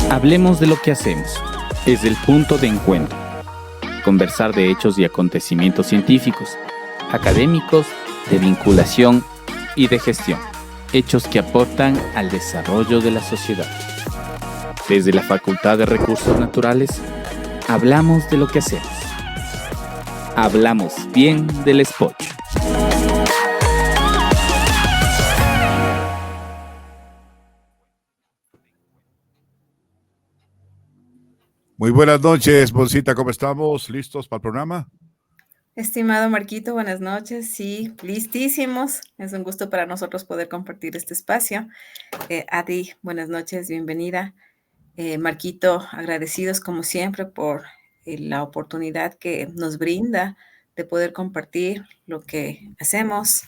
Hablemos de lo que hacemos. Es el punto de encuentro. Conversar de hechos y acontecimientos científicos, académicos, de vinculación y de gestión. Hechos que aportan al desarrollo de la sociedad. Desde la Facultad de Recursos Naturales, hablamos de lo que hacemos. Hablamos bien del Spot. Muy buenas noches, Moncita, ¿cómo estamos? ¿Listos para el programa? Estimado Marquito, buenas noches. Sí, listísimos. Es un gusto para nosotros poder compartir este espacio. Adi, buenas noches, bienvenida. Marquito, agradecidos como siempre por la oportunidad que nos brinda de poder compartir lo que hacemos,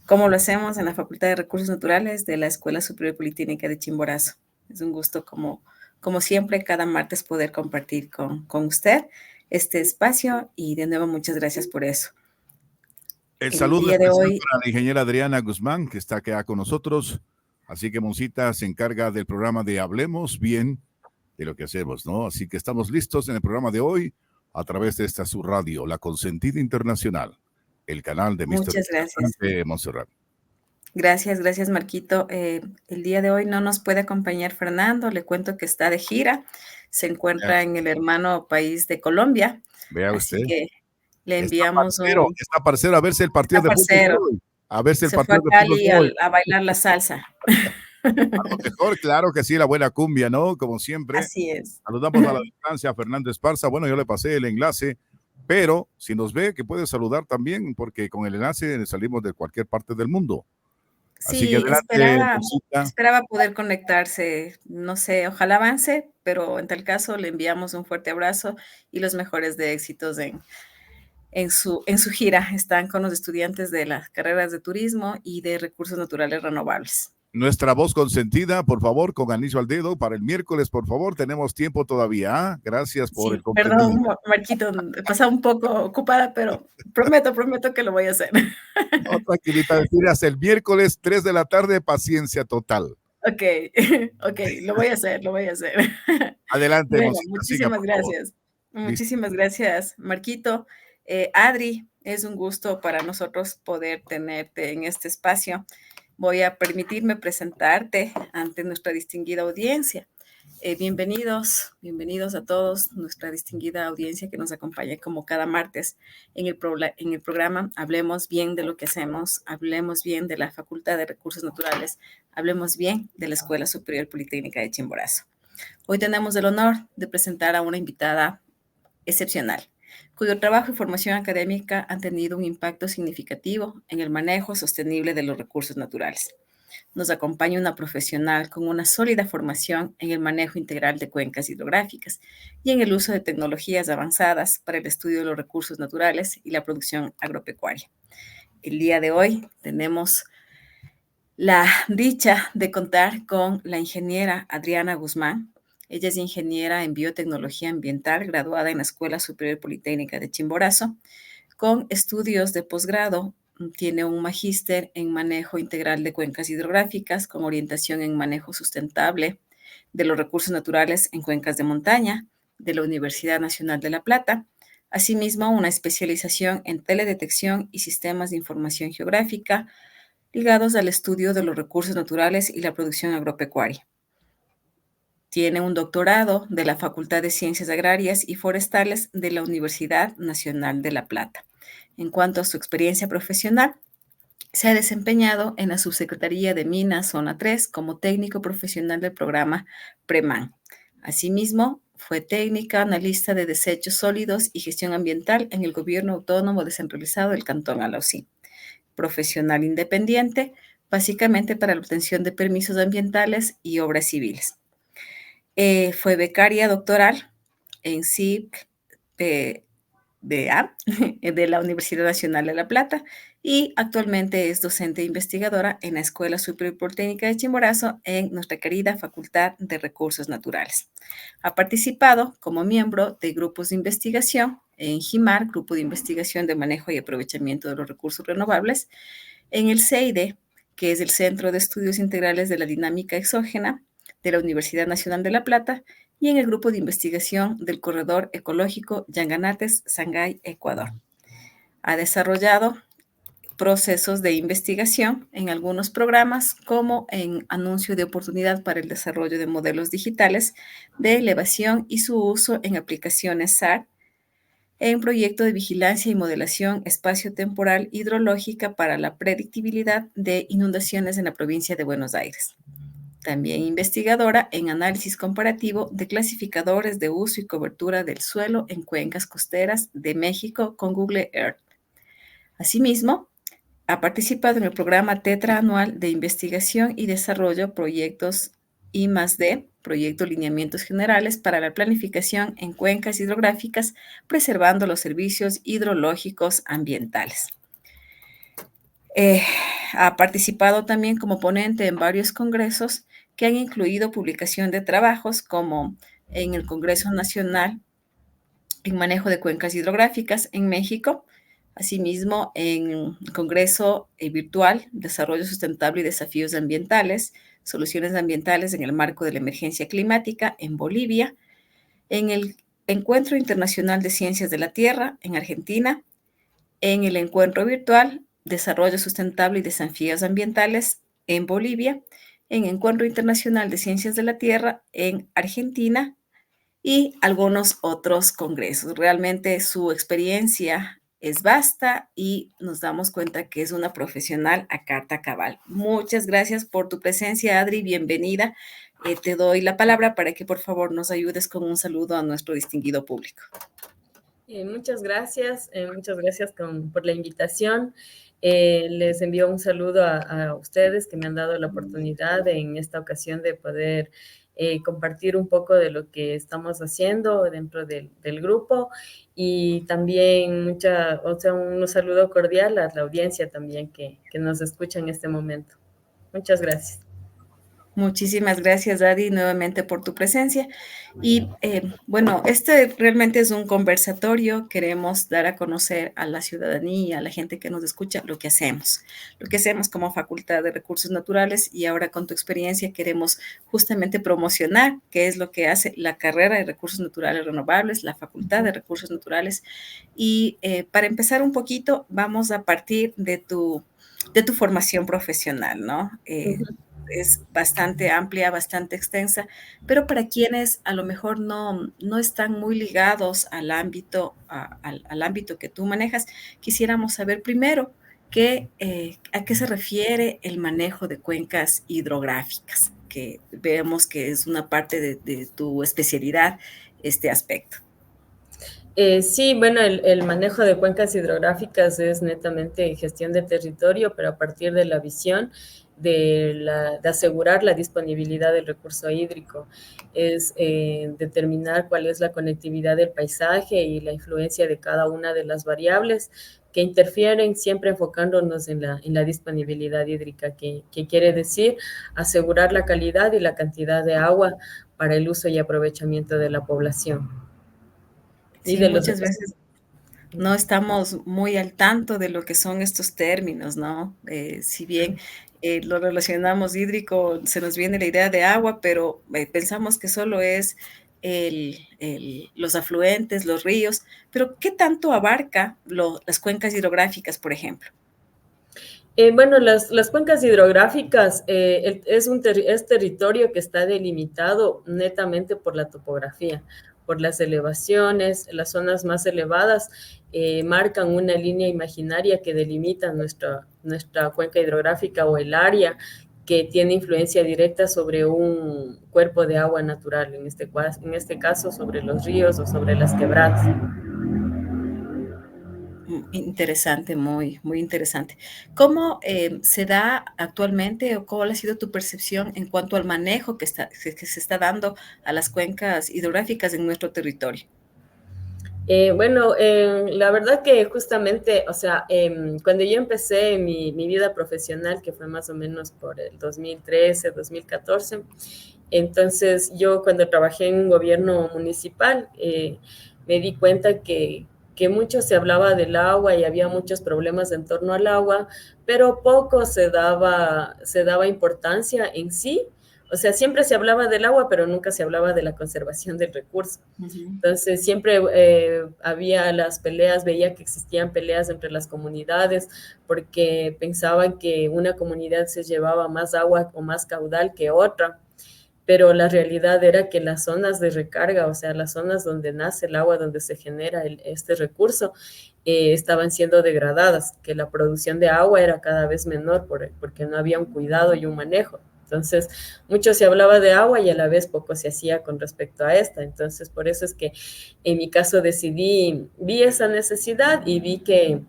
cómo lo hacemos en la Facultad de Recursos Naturales de la Escuela Superior Politécnica de Chimborazo. Es un gusto como siempre cada martes poder compartir con usted este espacio y de nuevo muchas gracias por eso. El saludo especial para la ingeniera Adriana Guzmán, que está acá con nosotros. Así que Moncita se encarga del programa de Hablemos Bien de lo que hacemos, ¿no? Así que estamos listos en el programa de hoy a través de esta su radio, La Consentida Internacional, el canal de Mr. Muchas gracias. De Montserrat. Gracias, Marquito. El día de hoy no nos puede acompañar Fernando. Le cuento que está de gira. Se encuentra en el hermano país de Colombia. Vea usted. Así que le enviamos está parcero a verse el partido de fútbol. A verse el partido de Cali a bailar la salsa. A lo mejor, claro que sí, la buena cumbia, ¿no? Como siempre. Así es. Saludamos a la distancia a Fernando Esparza. Bueno, yo le pasé el enlace, pero si nos ve, que puede saludar también, porque con el enlace salimos de cualquier parte del mundo. Así que adelante, esperaba poder conectarse, no sé, ojalá avance, pero en tal caso le enviamos un fuerte abrazo y los mejores de éxitos en su gira. Están con los estudiantes de las carreras de turismo y de recursos naturales renovables. Nuestra voz consentida, por favor, con anillo al dedo para el miércoles, por favor, tenemos tiempo todavía. Gracias por el perdón, Marquito, he pasado un poco ocupada, pero prometo que lo voy a hacer. No, tranquilita, decirás el miércoles 3 de la tarde, paciencia total. Ok, lo voy a hacer. Adelante, bueno, Mosita, muchísimas gracias. Muchísimas gracias, Marquito. Adri, es un gusto para nosotros poder tenerte en este espacio. Voy a permitirme presentarte ante nuestra distinguida audiencia. Bienvenidos a todos, nuestra distinguida audiencia que nos acompaña como cada martes en el programa Hablemos Bien de lo que hacemos, hablemos bien de la Facultad de Recursos Naturales, hablemos bien de la Escuela Superior Politécnica de Chimborazo. Hoy tenemos el honor de presentar a una invitada excepcional, cuyo trabajo y formación académica han tenido un impacto significativo en el manejo sostenible de los recursos naturales. Nos acompaña una profesional con una sólida formación en el manejo integral de cuencas hidrográficas y en el uso de tecnologías avanzadas para el estudio de los recursos naturales y la producción agropecuaria. El día de hoy tenemos la dicha de contar con la ingeniera Adriana Guzmán. Ella es ingeniera en biotecnología ambiental, graduada en la Escuela Superior Politécnica de Chimborazo, con estudios de posgrado. Tiene un magíster en manejo integral de cuencas hidrográficas con orientación en manejo sustentable de los recursos naturales en cuencas de montaña de la Universidad Nacional de La Plata. Asimismo, una especialización en teledetección y sistemas de información geográfica ligados al estudio de los recursos naturales y la producción agropecuaria. Tiene un doctorado de la Facultad de Ciencias Agrarias y Forestales de la Universidad Nacional de La Plata. En cuanto a su experiencia profesional, se ha desempeñado en la Subsecretaría de Minas Zona 3 como técnico profesional del programa PREMAN. Asimismo, fue técnica analista de desechos sólidos y gestión ambiental en el Gobierno Autónomo Descentralizado del Cantón Alausí. Profesional independiente, básicamente para la obtención de permisos ambientales y obras civiles. Fue becaria doctoral en CIP de la Universidad Nacional de La Plata y actualmente es docente e investigadora en la Escuela Superior Politécnica de Chimborazo en nuestra querida Facultad de Recursos Naturales. Ha participado como miembro de grupos de investigación en GIMAR, Grupo de Investigación de Manejo y Aprovechamiento de los Recursos Renovables, en el CEIDE, que es el Centro de Estudios Integrales de la Dinámica Exógena, de la Universidad Nacional de La Plata y en el grupo de investigación del Corredor Ecológico Yanganates-Sangay, Ecuador. Ha desarrollado procesos de investigación en algunos programas, como en Anuncio de Oportunidad para el Desarrollo de Modelos Digitales de Elevación y su uso en aplicaciones SAR, en Proyecto de Vigilancia y Modelación Espacio-Temporal Hidrológica para la Predictibilidad de Inundaciones en la provincia de Buenos Aires. También investigadora en análisis comparativo de clasificadores de uso y cobertura del suelo en cuencas costeras de México con Google Earth. Asimismo, ha participado en el programa tetraanual de investigación y desarrollo proyectos I+D, Proyecto Lineamientos Generales para la Planificación en Cuencas Hidrográficas, preservando los servicios hidrológicos ambientales. Ha participado también como ponente en varios congresos que han incluido publicación de trabajos como en el Congreso Nacional en Manejo de Cuencas Hidrográficas en México, asimismo en el Congreso Virtual Desarrollo Sustentable y Desafíos Ambientales, Soluciones Ambientales en el Marco de la Emergencia Climática en Bolivia, en el Encuentro Internacional de Ciencias de la Tierra en Argentina, en el Encuentro Virtual Desarrollo Sustentable y Desafíos Ambientales en Bolivia, en Encuentro Internacional de Ciencias de la Tierra en Argentina y algunos otros congresos. Realmente su experiencia es vasta y nos damos cuenta que es una profesional a carta cabal. Muchas gracias por tu presencia, Adri, bienvenida. Te doy la palabra para que por favor nos ayudes con un saludo a nuestro distinguido público. Muchas gracias por la invitación. Les envío un saludo a ustedes que me han dado la oportunidad en esta ocasión de poder compartir un poco de lo que estamos haciendo dentro del grupo y también un saludo cordial a la audiencia también que nos escucha en este momento. Muchas gracias. Muchísimas gracias, Adi, nuevamente por tu presencia. Y bueno, este realmente es un conversatorio. Queremos dar a conocer a la ciudadanía, a la gente que nos escucha, lo que hacemos como Facultad de Recursos Naturales, y ahora con tu experiencia queremos justamente promocionar qué es lo que hace la carrera de Recursos Naturales Renovables, la Facultad de Recursos Naturales. Y para empezar un poquito, vamos a partir de tu formación profesional, ¿no? Es bastante amplia, bastante extensa, pero para quienes a lo mejor no están muy ligados al ámbito, al ámbito que tú manejas, quisiéramos saber primero a qué se refiere el manejo de cuencas hidrográficas, que vemos que es una parte de tu especialidad, este aspecto. Sí, bueno, el manejo de cuencas hidrográficas es netamente gestión de territorio, pero a partir de la visión de asegurar la disponibilidad del recurso hídrico, es determinar cuál es la conectividad del paisaje y la influencia de cada una de las variables que interfieren, siempre enfocándonos en la disponibilidad hídrica, que quiere decir asegurar la calidad y la cantidad de agua para el uso y aprovechamiento de la población. Sí, muchas veces no estamos muy al tanto de lo que son estos términos, ¿no? Si bien lo relacionamos hídrico, se nos viene la idea de agua, pero pensamos que solo es los afluentes, los ríos, pero ¿qué tanto abarca las cuencas hidrográficas, por ejemplo? Bueno, las cuencas hidrográficas es territorio que está delimitado netamente por la topografía, por las elevaciones. Las zonas más elevadas marcan una línea imaginaria que delimita nuestra cuenca hidrográfica o el área que tiene influencia directa sobre un cuerpo de agua natural, en este caso sobre los ríos o sobre las quebradas. Interesante, muy, muy interesante. ¿Cómo se da actualmente o cuál ha sido tu percepción en cuanto al manejo que se está dando a las cuencas hidrográficas en nuestro territorio? Bueno, la verdad que justamente, o sea, cuando yo empecé mi vida profesional, que fue más o menos por el 2013, 2014, entonces yo cuando trabajé en un gobierno municipal, me di cuenta que mucho se hablaba del agua y había muchos problemas en torno al agua, pero poco se daba importancia en sí, O sea, siempre se hablaba del agua, pero nunca se hablaba de la conservación del recurso. Entonces, siempre había las peleas, veía que existían peleas entre las comunidades, porque pensaban que una comunidad se llevaba más agua o más caudal que otra, pero la realidad era que las zonas de recarga, o sea, las zonas donde nace el agua, donde se genera este recurso, estaban siendo degradadas, que la producción de agua era cada vez menor porque no había un cuidado y un manejo. Entonces, mucho se hablaba de agua y a la vez poco se hacía con respecto a esta. Entonces, por eso es que en mi caso vi esa necesidad y vi que,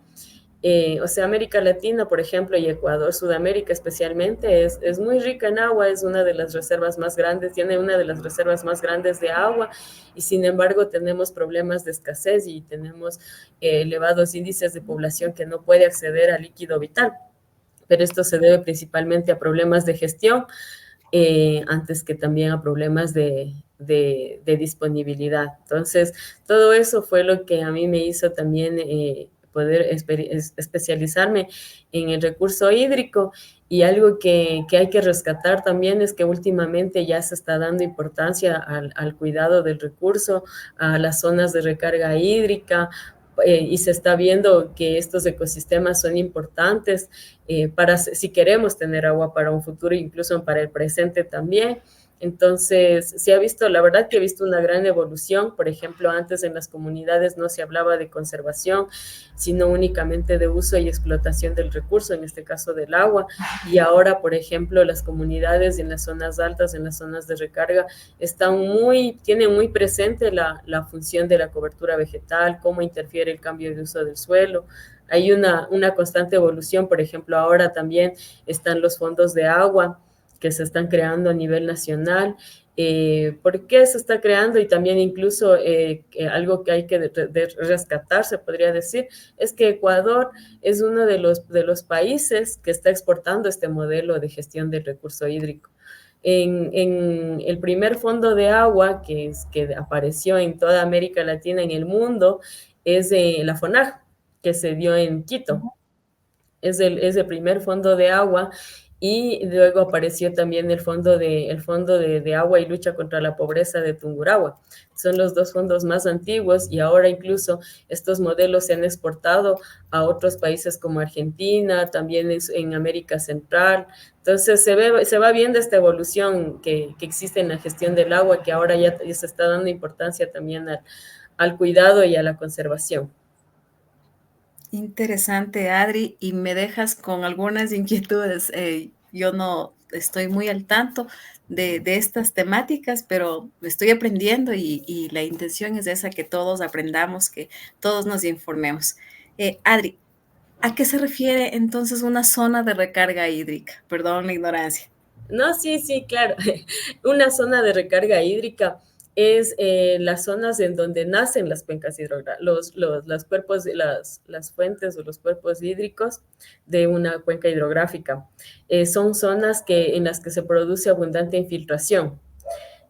o sea, América Latina, por ejemplo, y Ecuador, Sudamérica especialmente, es muy rica en agua, es una de las reservas más grandes, tiene una de las reservas más grandes de agua, y sin embargo tenemos problemas de escasez y tenemos elevados índices de población que no puede acceder al líquido vital. Pero esto se debe principalmente a problemas de gestión, antes que también a problemas de disponibilidad. Entonces, todo eso fue lo que a mí me hizo también poder especializarme en el recurso hídrico. Y algo que hay que rescatar también es que últimamente ya se está dando importancia al cuidado del recurso, a las zonas de recarga hídrica, y se está viendo que estos ecosistemas son importantes para si queremos tener agua para un futuro, incluso para el presente también. Entonces, se ha visto, la verdad que he visto una gran evolución. Por ejemplo, antes en las comunidades no se hablaba de conservación, sino únicamente de uso y explotación del recurso, en este caso del agua. Y ahora, por ejemplo, las comunidades en las zonas altas, en las zonas de recarga, tienen muy presente la función de la cobertura vegetal, cómo interfiere el cambio de uso del suelo. Hay una constante evolución. Por ejemplo, ahora también están los fondos de agua que se están creando a nivel nacional. ¿Por qué se está creando? Y también incluso algo que hay que rescatar, se podría decir, es que Ecuador es uno de los países que está exportando este modelo de gestión del recurso hídrico. En el primer fondo de agua que apareció en toda América Latina, en el mundo, es de la FONAG, que se dio en Quito. Es el primer fondo de agua. Y luego apareció también el fondo de agua y lucha contra la pobreza de Tungurahua. Son los dos fondos más antiguos y ahora incluso estos modelos se han exportado a otros países como Argentina, también en América Central. Entonces se va viendo esta evolución que existe en la gestión del agua, que ahora ya se está dando importancia también al cuidado y a la conservación. Interesante, Adri, y me dejas con algunas inquietudes. Yo no estoy muy al tanto de estas temáticas, pero estoy aprendiendo y la intención es esa, que todos aprendamos, que todos nos informemos. Adri, ¿a qué se refiere entonces una zona de recarga hídrica? Perdón la ignorancia. No, sí, claro. Una zona de recarga hídrica es las zonas en donde nacen las cuencas hidrográficas, los cuerpos de las fuentes o los cuerpos hídricos de una cuenca hidrográfica. Son zonas en las que se produce abundante infiltración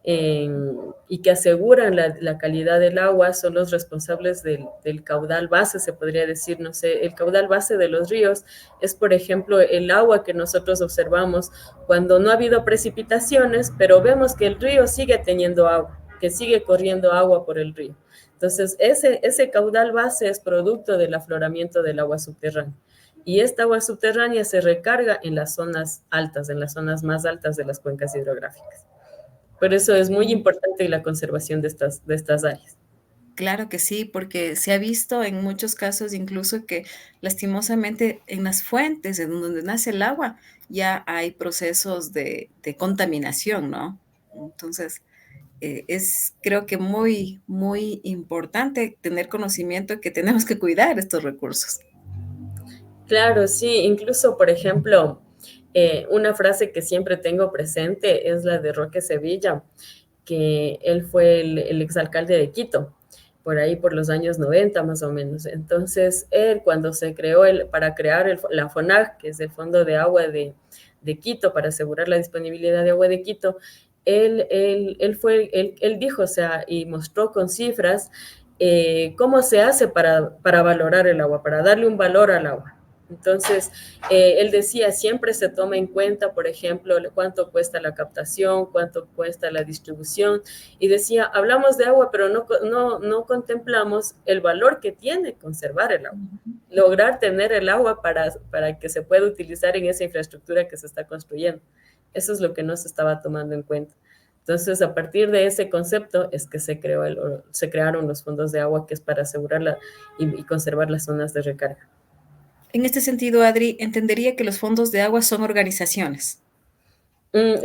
y que aseguran la calidad del agua. Son los responsables del caudal base, se podría decir. No sé, el caudal base de los ríos es, por ejemplo, el agua que nosotros observamos cuando no ha habido precipitaciones, pero vemos que el río sigue teniendo agua, que sigue corriendo agua por el río. Entonces, ese caudal base es producto del afloramiento del agua subterránea. Y esta agua subterránea se recarga en las zonas altas, en las zonas más altas de las cuencas hidrográficas. Por eso es muy importante la conservación de estas áreas. Claro que sí, porque se ha visto en muchos casos incluso que lastimosamente en las fuentes en donde nace el agua ya hay procesos de contaminación, ¿no? Entonces, es creo que muy, muy importante tener conocimiento que tenemos que cuidar estos recursos. Claro, sí, incluso, por ejemplo, una frase que siempre tengo presente es la de Roque Sevilla, que él fue el exalcalde de Quito, por ahí por los años 90 más o menos. Entonces, él cuando se creó para crear la FONAG, que es el Fondo de Agua de Quito, para asegurar la disponibilidad de agua de Quito, él dijo, o sea, y mostró con cifras cómo se hace para valorar el agua, para darle un valor al agua. Entonces, él decía, siempre se toma en cuenta, por ejemplo, cuánto cuesta la captación, cuánto cuesta la distribución, y decía, hablamos de agua, pero no contemplamos el valor que tiene conservar el agua, lograr tener el agua para que se pueda utilizar en esa infraestructura que se está construyendo. Eso es lo que no se estaba tomando en cuenta. Entonces, a partir de ese concepto es que se crearon los fondos de agua, que es para asegurar y conservar las zonas de recarga. En este sentido, Adri, entendería que los fondos de agua son organizaciones.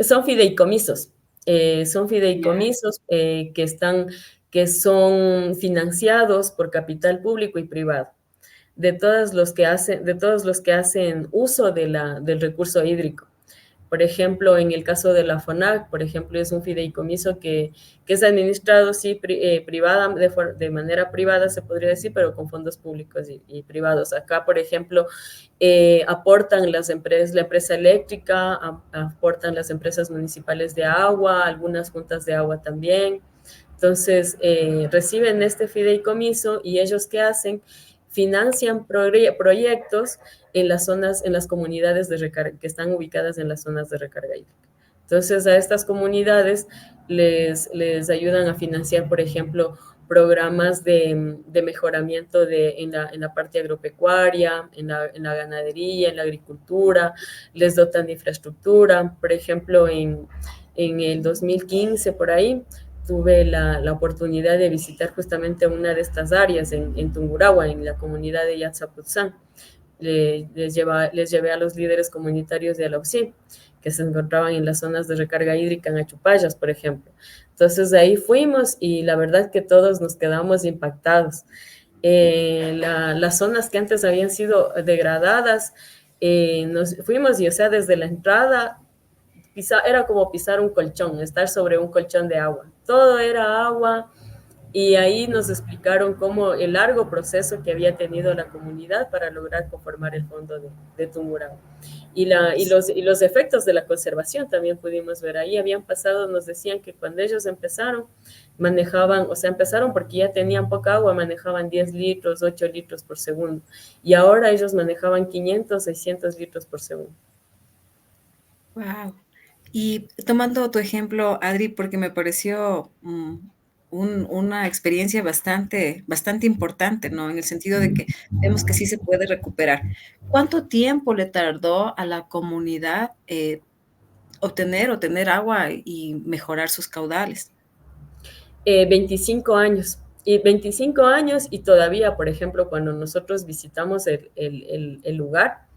Son fideicomisos. Que son financiados por capital público y privado, de todos los que hacen uso del recurso hídrico. Por ejemplo, en el caso de la FONAC, por ejemplo, es un fideicomiso que es administrado, sí, privada, de manera privada, se podría decir, pero con fondos públicos y privados. Acá, por ejemplo, aportan la empresa eléctrica, aportan las empresas municipales de agua, algunas juntas de agua también. Entonces, reciben este fideicomiso y ellos, ¿qué hacen? Financian proyectos en las comunidades de recarga, que están ubicadas en las zonas de recarga hídrica. Entonces, a estas comunidades les ayudan a financiar, por ejemplo, programas de mejoramiento en la parte agropecuaria, en la ganadería, en la agricultura, les dotan de infraestructura. Por ejemplo, en el 2015, por ahí, tuve la oportunidad de visitar justamente una de estas áreas en Tungurahua, en la comunidad de Yatzaputzán. Les llevé a los líderes comunitarios de Alauxí, que se encontraban en las zonas de recarga hídrica en Achupayas, por ejemplo. Entonces, de ahí fuimos y la verdad que todos nos quedamos impactados. Las zonas que antes habían sido degradadas, nos fuimos y, o sea, desde la entrada, era como pisar un colchón, estar sobre un colchón de agua. Todo era agua, y ahí nos explicaron cómo el largo proceso que había tenido la comunidad para lograr conformar el fondo de Tungurahua. Y los efectos de la conservación también pudimos ver ahí. Habían pasado, nos decían que cuando ellos empezaron porque ya tenían poca agua, manejaban 10 litros, 8 litros por segundo. Y ahora ellos manejaban 500, 600 litros por segundo. Wow. Y tomando tu ejemplo, Adri, porque me pareció una experiencia bastante importante, ¿no? En el sentido de que vemos que sí se puede recuperar. ¿Cuánto tiempo le tardó a la comunidad obtener o tener agua y mejorar sus caudales? 25 años. Y 25 años y todavía, por ejemplo, cuando nosotros visitamos el lugar,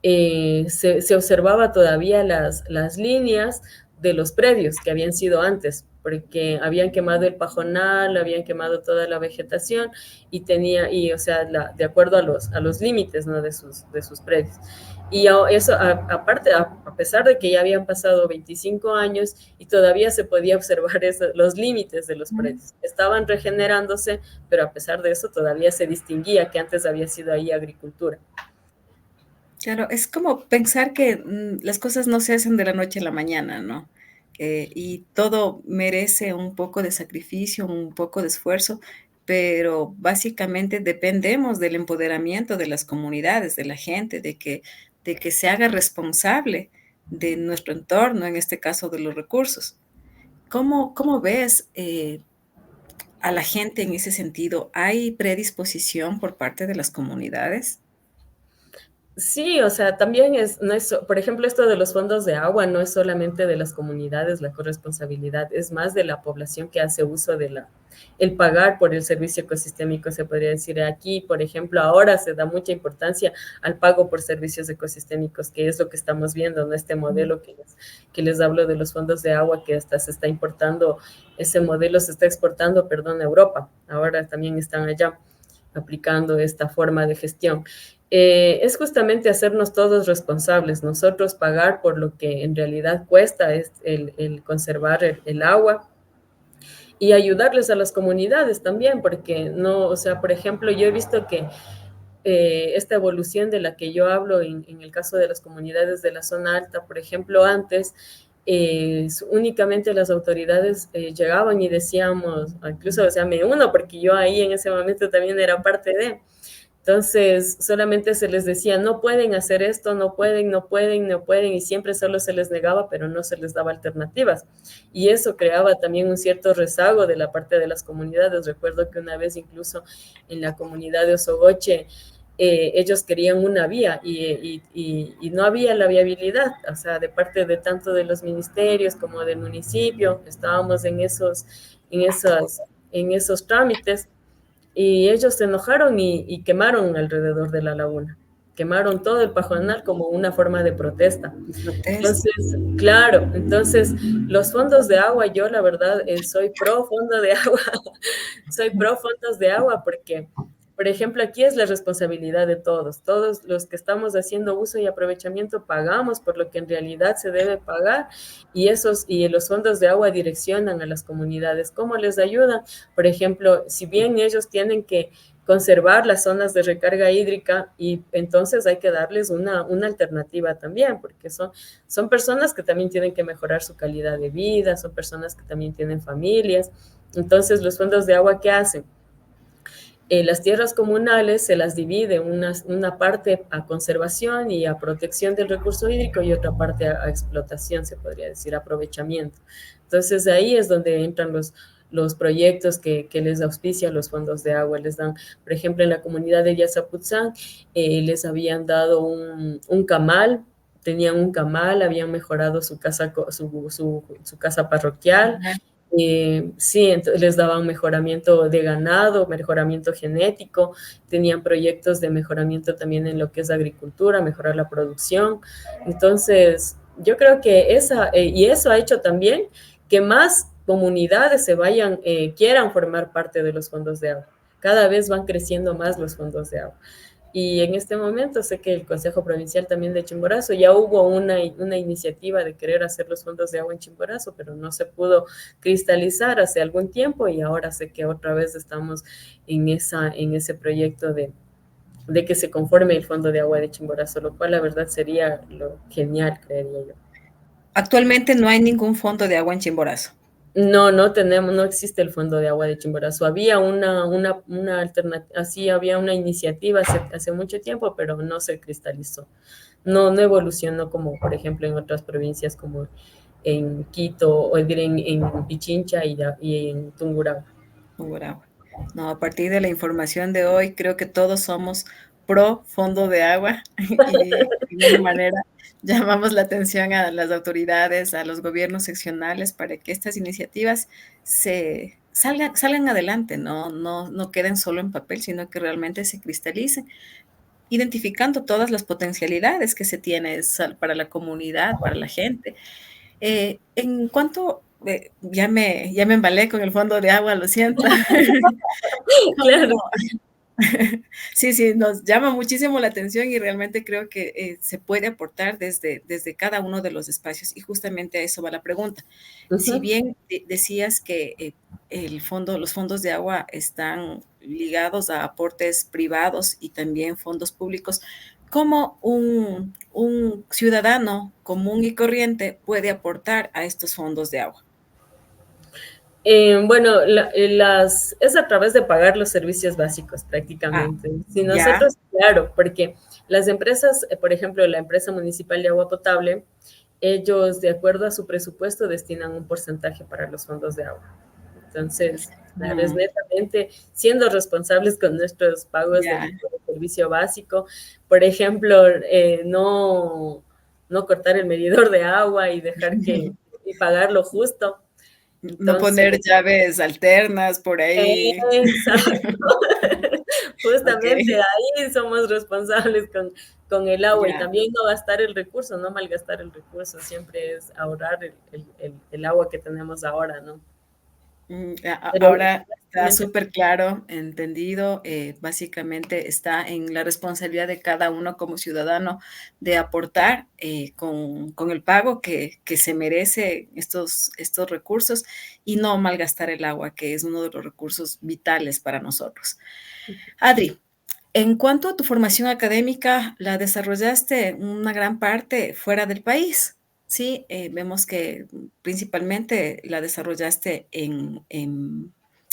se observaba todavía las líneas de los predios que habían sido antes, porque habían quemado el pajonal, habían quemado toda la vegetación o sea, de acuerdo a los límites, ¿no?, de sus predios. Y eso, aparte, a pesar de que ya habían pasado 25 años y todavía se podía observar los límites de los predios. Estaban regenerándose, pero a pesar de eso todavía se distinguía que antes había sido ahí agricultura. Claro, es como pensar que las cosas no se hacen de la noche a la mañana, ¿no? Y todo merece un poco de sacrificio, un poco de esfuerzo, pero básicamente dependemos del empoderamiento de las comunidades, de la gente, de que se haga responsable de nuestro entorno, en este caso de los recursos. ¿Cómo ves a la gente en ese sentido? ¿Hay predisposición por parte de las comunidades? Sí, o sea, también por ejemplo, esto de los fondos de agua no es solamente de las comunidades la corresponsabilidad, es más de la población que hace uso el pagar por el servicio ecosistémico, se podría decir. Aquí, por ejemplo, ahora se da mucha importancia al pago por servicios ecosistémicos, que es lo que estamos viendo, ¿no? Este modelo que les hablo de los fondos de agua, que hasta se está importando, ese modelo se está exportando, a Europa. Ahora también están allá aplicando esta forma de gestión. Es justamente hacernos todos responsables, nosotros pagar por lo que en realidad cuesta es el conservar el agua, y ayudarles a las comunidades también, porque no, o sea, por ejemplo, yo he visto que esta evolución de la que yo hablo en el caso de las comunidades de la zona alta, por ejemplo, antes únicamente las autoridades llegaban y decíamos, incluso, o sea, me uno, porque yo ahí en ese momento también era parte de Entonces, solamente se les decía, no pueden hacer esto, no pueden, no pueden, no pueden, y siempre solo se les negaba, pero no se les daba alternativas. Y eso creaba también un cierto rezago de la parte de las comunidades. Recuerdo que una vez incluso en la comunidad de Osogoche, ellos querían una vía y no había la viabilidad, o sea, de parte de tanto de los ministerios como del municipio, estábamos en esos trámites. Y ellos se enojaron y quemaron alrededor de la laguna. Quemaron todo el pajonal como una forma de protesta. Entonces, claro, entonces los fondos de agua, yo la verdad soy pro fondo de agua, soy pro fondos de agua porque, por ejemplo, aquí es la responsabilidad de todos los que estamos haciendo uso y aprovechamiento pagamos por lo que en realidad se debe pagar y los fondos de agua direccionan a las comunidades. ¿Cómo les ayudan? Por ejemplo, si bien ellos tienen que conservar las zonas de recarga hídrica y entonces hay que darles una alternativa también, porque son personas que también tienen que mejorar su calidad de vida, son personas que también tienen familias. Entonces, los fondos de agua, ¿qué hacen? Las tierras comunales se las divide una parte a conservación y a protección del recurso hídrico y otra parte a explotación, se podría decir, aprovechamiento. Entonces ahí es donde entran los proyectos que les auspician los fondos de agua. Les dan, por ejemplo, en la comunidad de Yazaputzán, les habían dado un camal, tenían un camal, habían mejorado su casa parroquial. Sí, entonces les daban mejoramiento de ganado, mejoramiento genético, tenían proyectos de mejoramiento también en lo que es agricultura, mejorar la producción. Entonces, yo creo que y eso ha hecho también que más comunidades quieran formar parte de los fondos de agua. Cada vez van creciendo más los fondos de agua. Y en este momento sé que el Consejo Provincial también de Chimborazo ya hubo una iniciativa de querer hacer los fondos de agua en Chimborazo, pero no se pudo cristalizar hace algún tiempo y ahora sé que otra vez estamos en ese proyecto de que se conforme el fondo de agua de Chimborazo, lo cual la verdad sería lo genial, creería yo. Actualmente no hay ningún fondo de agua en Chimborazo. No existe el fondo de agua de Chimborazo. Había una alternativa, así había una iniciativa hace mucho tiempo, pero no se cristalizó. No evolucionó como, por ejemplo, en otras provincias como en Quito, o en Pichincha y en Tungurahua. No, a partir de la información de hoy, creo que todos somos pro fondo de agua y de alguna manera llamamos la atención a las autoridades, a los gobiernos seccionales para que estas iniciativas salgan adelante, no queden solo en papel, sino que realmente se cristalicen, identificando todas las potencialidades que se tiene para la comunidad, para la gente. En cuanto, ya me embalé con el fondo de agua, lo siento. Claro. Sí, nos llama muchísimo la atención y realmente creo que se puede aportar desde cada uno de los espacios y justamente a eso va la pregunta. Si bien decías que los fondos de agua están ligados a aportes privados y también fondos públicos, ¿cómo un ciudadano común y corriente puede aportar a estos fondos de agua? Bueno, es a través de pagar los servicios básicos prácticamente. Si nosotros, claro, porque las empresas, por ejemplo, la empresa municipal de agua potable, ellos de acuerdo a su presupuesto destinan un porcentaje para los fondos de agua. Entonces, claro, es netamente siendo responsables con nuestros pagos del servicio básico. Por ejemplo, no cortar el medidor de agua y dejar y pagar lo justo. Entonces, no poner llaves alternas por ahí. Exacto. Justamente ahí somos responsables con el agua y también no gastar el recurso, no malgastar el recurso, siempre es ahorrar el agua que tenemos ahora, ¿no? Ahora está súper claro, entendido, básicamente está en la responsabilidad de cada uno como ciudadano de aportar con el pago que se merece estos recursos y no malgastar el agua, que es uno de los recursos vitales para nosotros. Adri, en cuanto a tu formación académica, la desarrollaste una gran parte fuera del país. Sí, vemos que principalmente la desarrollaste en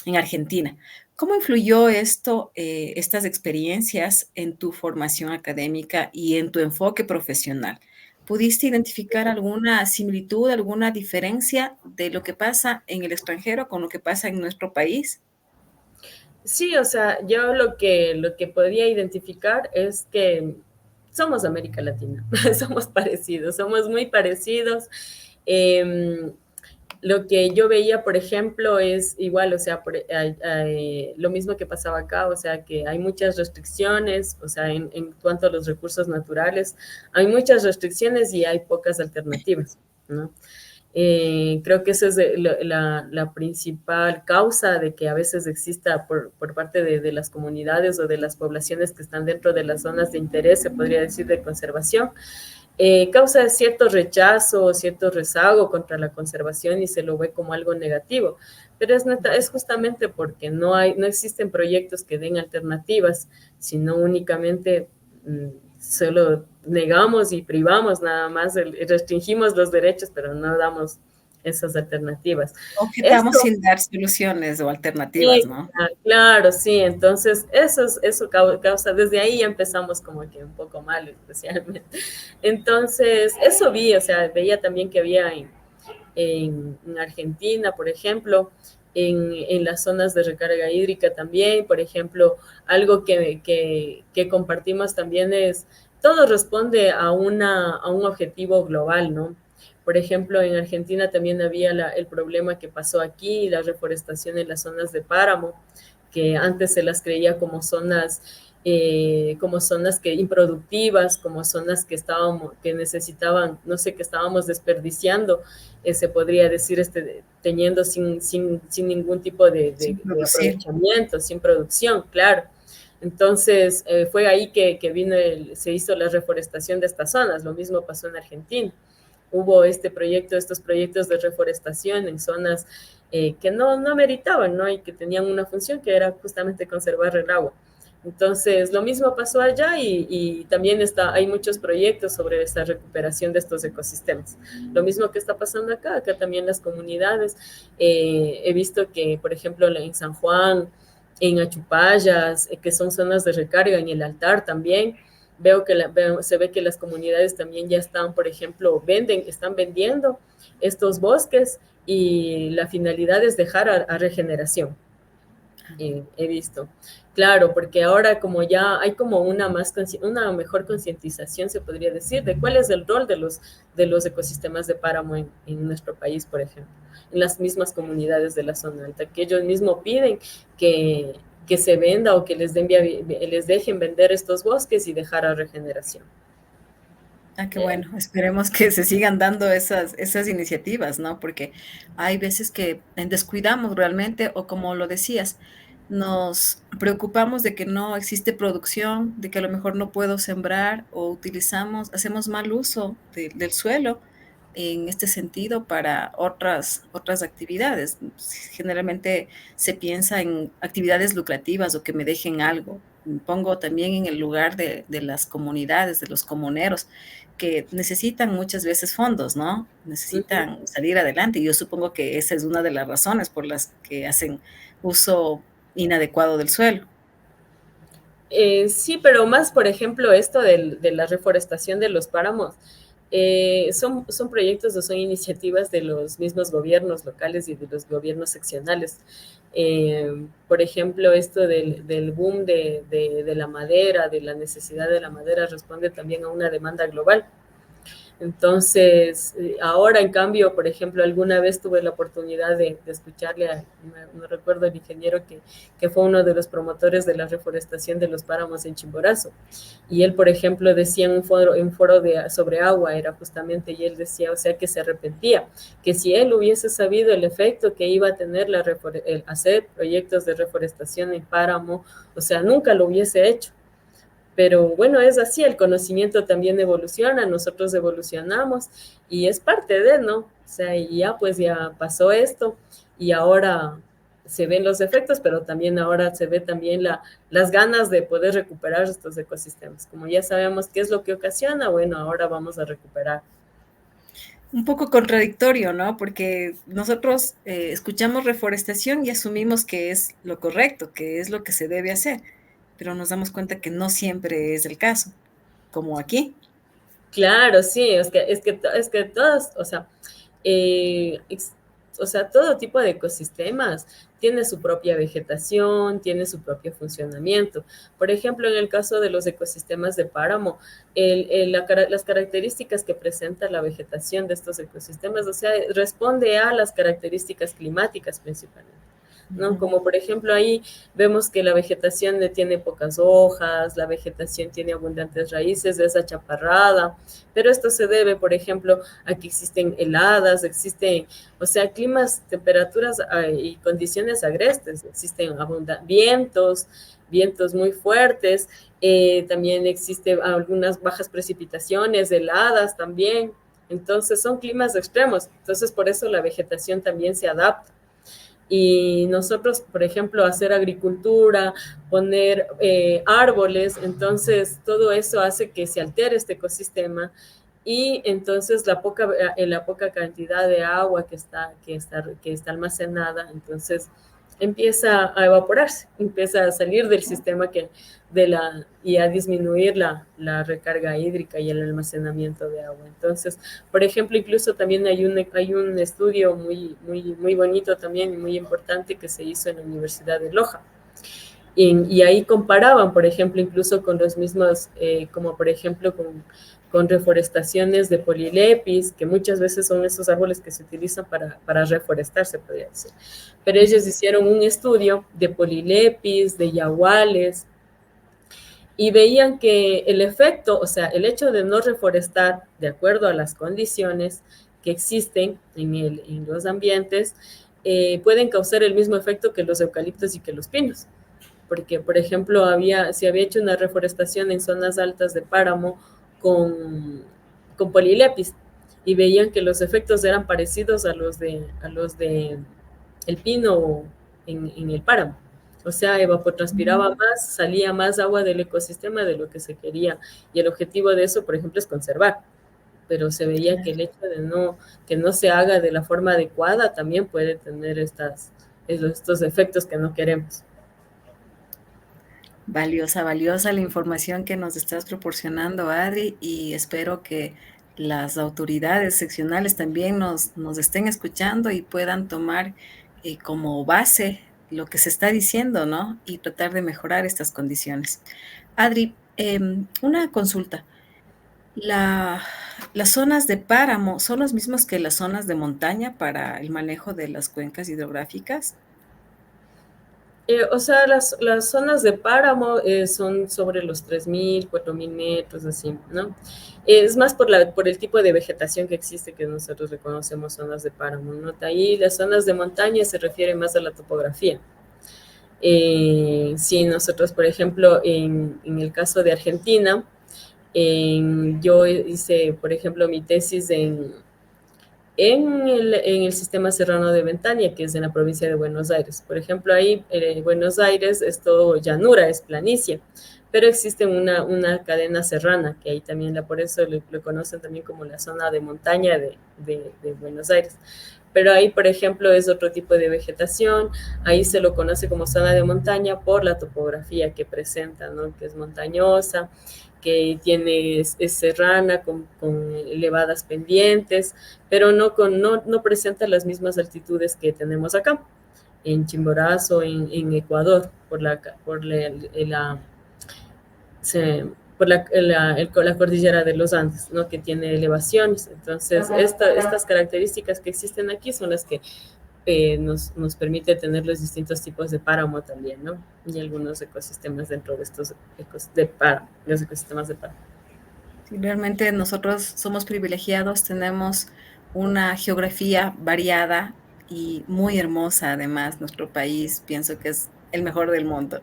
en Argentina. ¿Cómo influyó esto, estas experiencias en tu formación académica y en tu enfoque profesional? ¿Pudiste identificar alguna similitud, alguna diferencia de lo que pasa en el extranjero con lo que pasa en nuestro país? Sí, o sea, yo lo que podría identificar es que somos América Latina, somos parecidos, somos muy parecidos. Eh, lo que yo veía, por ejemplo, es igual, o sea, lo mismo que pasaba acá, o sea, que hay muchas restricciones, o sea, en cuanto a los recursos naturales, hay muchas restricciones y hay pocas alternativas, ¿no? Creo que esa es la principal causa de que a veces exista por parte de las comunidades o de las poblaciones que están dentro de las zonas de interés, se podría decir, de conservación, causa cierto rechazo, cierto rezago contra la conservación y se lo ve como algo negativo. Pero es justamente porque no existen proyectos que den alternativas, sino únicamente solo negamos y privamos nada más, restringimos los derechos, pero no damos esas alternativas. Objetamos sin dar soluciones o alternativas, ¿no? Claro, sí, entonces eso causa, desde ahí ya empezamos como que un poco mal especialmente. Entonces, eso vi, o sea, veía también que había en Argentina, por ejemplo, en las zonas de recarga hídrica también, por ejemplo, algo que compartimos también es, todo responde a un objetivo global, ¿no? Por ejemplo, en Argentina también había el problema que pasó aquí, la reforestación en las zonas de páramo, que antes se las creía como zonas que improductivas, como zonas que necesitaban, no sé, que estábamos desperdiciando, se podría decir, teniendo sin ningún tipo de aprovechamiento, sin producción, claro. Entonces, fue ahí que se hizo la reforestación de estas zonas. Lo mismo pasó en Argentina. Hubo estos proyectos de reforestación en zonas que no meritaban, ¿no? Y que tenían una función que era justamente conservar el agua. Entonces, lo mismo pasó allá y también hay muchos proyectos sobre esta recuperación de estos ecosistemas. Lo mismo que está pasando acá también las comunidades. He visto que, por ejemplo, en San Juan, en Achupayas, que son zonas de recarga, en el Altar también, se ve que las comunidades también ya están, por ejemplo, están vendiendo estos bosques y la finalidad es dejar a regeneración. He visto. Claro, porque ahora como ya hay como una mejor concientización, se podría decir, de cuál es el rol de los ecosistemas de páramo en nuestro país, por ejemplo, en las mismas comunidades de la zona alta, que ellos mismos piden que se venda o que les dejen vender estos bosques y dejar a regeneración. Ah, qué bueno. Esperemos que se sigan dando esas iniciativas, ¿no? Porque hay veces que descuidamos realmente, o como lo decías, nos preocupamos de que no existe producción, de que a lo mejor no puedo sembrar o hacemos mal uso del suelo en este sentido para otras actividades. Generalmente se piensa en actividades lucrativas o que me dejen algo. Me pongo también en el lugar de las comunidades, de los comuneros, que necesitan muchas veces fondos, ¿no? Necesitan salir adelante. Y yo supongo que esa es una de las razones por las que hacen uso inadecuado del suelo. Sí, pero más, por ejemplo, esto de la reforestación de los páramos, son proyectos o son iniciativas de los mismos gobiernos locales y de los gobiernos seccionales. Por ejemplo, esto del boom de la madera, de la necesidad de la madera, responde también a una demanda global. Entonces, ahora en cambio, por ejemplo, alguna vez tuve la oportunidad de escucharle no recuerdo, el ingeniero que fue uno de los promotores de la reforestación de los páramos en Chimborazo. Y él, por ejemplo, decía en un foro sobre agua, era justamente, y él decía, o sea, que se arrepentía, que si él hubiese sabido el efecto que iba a tener el hacer proyectos de reforestación en páramo, o sea, nunca lo hubiese hecho. Pero bueno, es así, el conocimiento también evoluciona, nosotros evolucionamos y es parte de, ¿no? O sea, y ya pues ya pasó esto y ahora se ven los efectos, pero también ahora se ve también las ganas de poder recuperar estos ecosistemas. Como ya sabemos qué es lo que ocasiona, bueno, ahora vamos a recuperar. un poco contradictorio, ¿no? Porque nosotros escuchamos reforestación y asumimos que es lo correcto, que es lo que se debe hacer, pero nos damos cuenta que no siempre es el caso, como aquí. Claro, sí, es que todas, o sea, todo tipo de ecosistemas tiene su propia vegetación, tiene su propio funcionamiento. Por ejemplo, en el caso de los ecosistemas de páramo, las características que presenta la vegetación de estos ecosistemas, o sea, responde a las características climáticas principalmente. ¿No? Como por ejemplo ahí vemos que la vegetación tiene pocas hojas, la vegetación tiene abundantes raíces, es achaparrada, pero esto se debe, por ejemplo, a que existen heladas, existen, o sea, climas, temperaturas y condiciones agrestes, existen vientos muy fuertes, también existen algunas bajas precipitaciones, heladas también, entonces son climas extremos, entonces por eso la vegetación también se adapta. Y nosotros, por ejemplo, hacer agricultura, poner árboles, entonces todo eso hace que se altere este ecosistema y entonces la poca cantidad de agua que está almacenada, entonces empieza a evaporarse, empieza a salir del sistema y a disminuir la recarga hídrica y el almacenamiento de agua. Entonces, por ejemplo, incluso también hay un estudio muy bonito también, muy importante que se hizo en la Universidad de Loja. Y ahí comparaban, por ejemplo, incluso con los mismos, como por ejemplo con reforestaciones de polilepis, que muchas veces son esos árboles que se utilizan para reforestar, se podría decir. Pero ellos hicieron un estudio de polilepis, de yaguales, y veían que el efecto, o sea, el hecho de no reforestar de acuerdo a las condiciones que existen en los ambientes, pueden causar el mismo efecto que los eucaliptos y que los pinos. Porque, por ejemplo, se había hecho una reforestación en zonas altas de páramo con polilepis y veían que los efectos eran parecidos a los de el pino en el páramo. O sea, evapotranspiraba más, salía más agua del ecosistema de lo que se quería. Y el objetivo de eso, por ejemplo, es conservar. Pero se veía que el hecho de que no se haga de la forma adecuada también puede tener estos efectos que no queremos. Valiosa, valiosa la información que nos estás proporcionando, Adri, y espero que las autoridades seccionales también nos estén escuchando y puedan tomar como base lo que se está diciendo, ¿no? Y tratar de mejorar estas condiciones. Adri, una consulta. ¿Las zonas de páramo son los mismos que las zonas de montaña para el manejo de las cuencas hidrográficas? O sea, las zonas de páramo son sobre los 3.000, 4.000 metros, así, ¿no? Es más por el tipo de vegetación que existe que nosotros reconocemos zonas de páramo, ¿no? De ahí las zonas de montaña se refieren más a la topografía. Sí, nosotros, por ejemplo, en el caso de Argentina, yo hice, por ejemplo, mi tesis en el sistema serrano de Ventania, que es en la provincia de Buenos Aires. Por ejemplo, ahí en Buenos Aires es todo llanura, es planicie, pero existe una cadena serrana, que ahí también, por eso lo conocen también como la zona de montaña de Buenos Aires. Pero ahí, por ejemplo, es otro tipo de vegetación, ahí se lo conoce como zona de montaña por la topografía que presenta, ¿no? Que es montañosa, que es serrana con elevadas pendientes, pero no presenta las mismas altitudes que tenemos acá, en Chimborazo, en Ecuador, la cordillera de los Andes, ¿no? Que tiene elevaciones. Entonces, estas características que existen aquí son las que nos permite tener los distintos tipos de páramo también, ¿no? Y algunos ecosistemas dentro de estos los ecosistemas de páramo. Sí, realmente nosotros somos privilegiados, tenemos una geografía variada y muy hermosa además. Nuestro país pienso que es el mejor del mundo.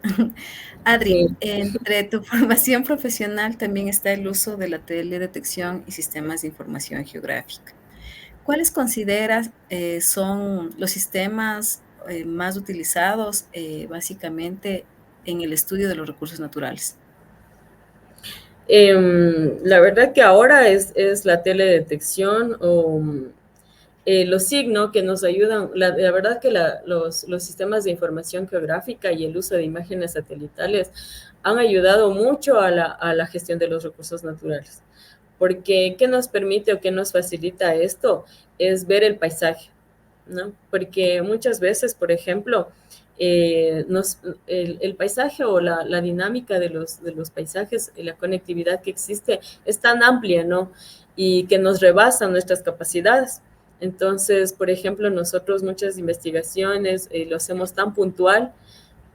Adri, Sí. entre tu formación profesional también está el uso de la teledetección y sistemas de información geográfica. ¿Cuáles consideras son los sistemas más utilizados básicamente en el estudio de los recursos naturales? La verdad que ahora es la teledetección o los signos que nos ayudan. La verdad que los sistemas de información geográfica y el uso de imágenes satelitales han ayudado mucho a la gestión de los recursos naturales. Porque, ¿qué nos permite o qué nos facilita esto? Es ver el paisaje, ¿no? Porque muchas veces, por ejemplo, el paisaje o la dinámica de los paisajes, la conectividad que existe es tan amplia, ¿no? Y que nos rebasa nuestras capacidades. Entonces, por ejemplo, nosotros muchas investigaciones lo hacemos tan puntual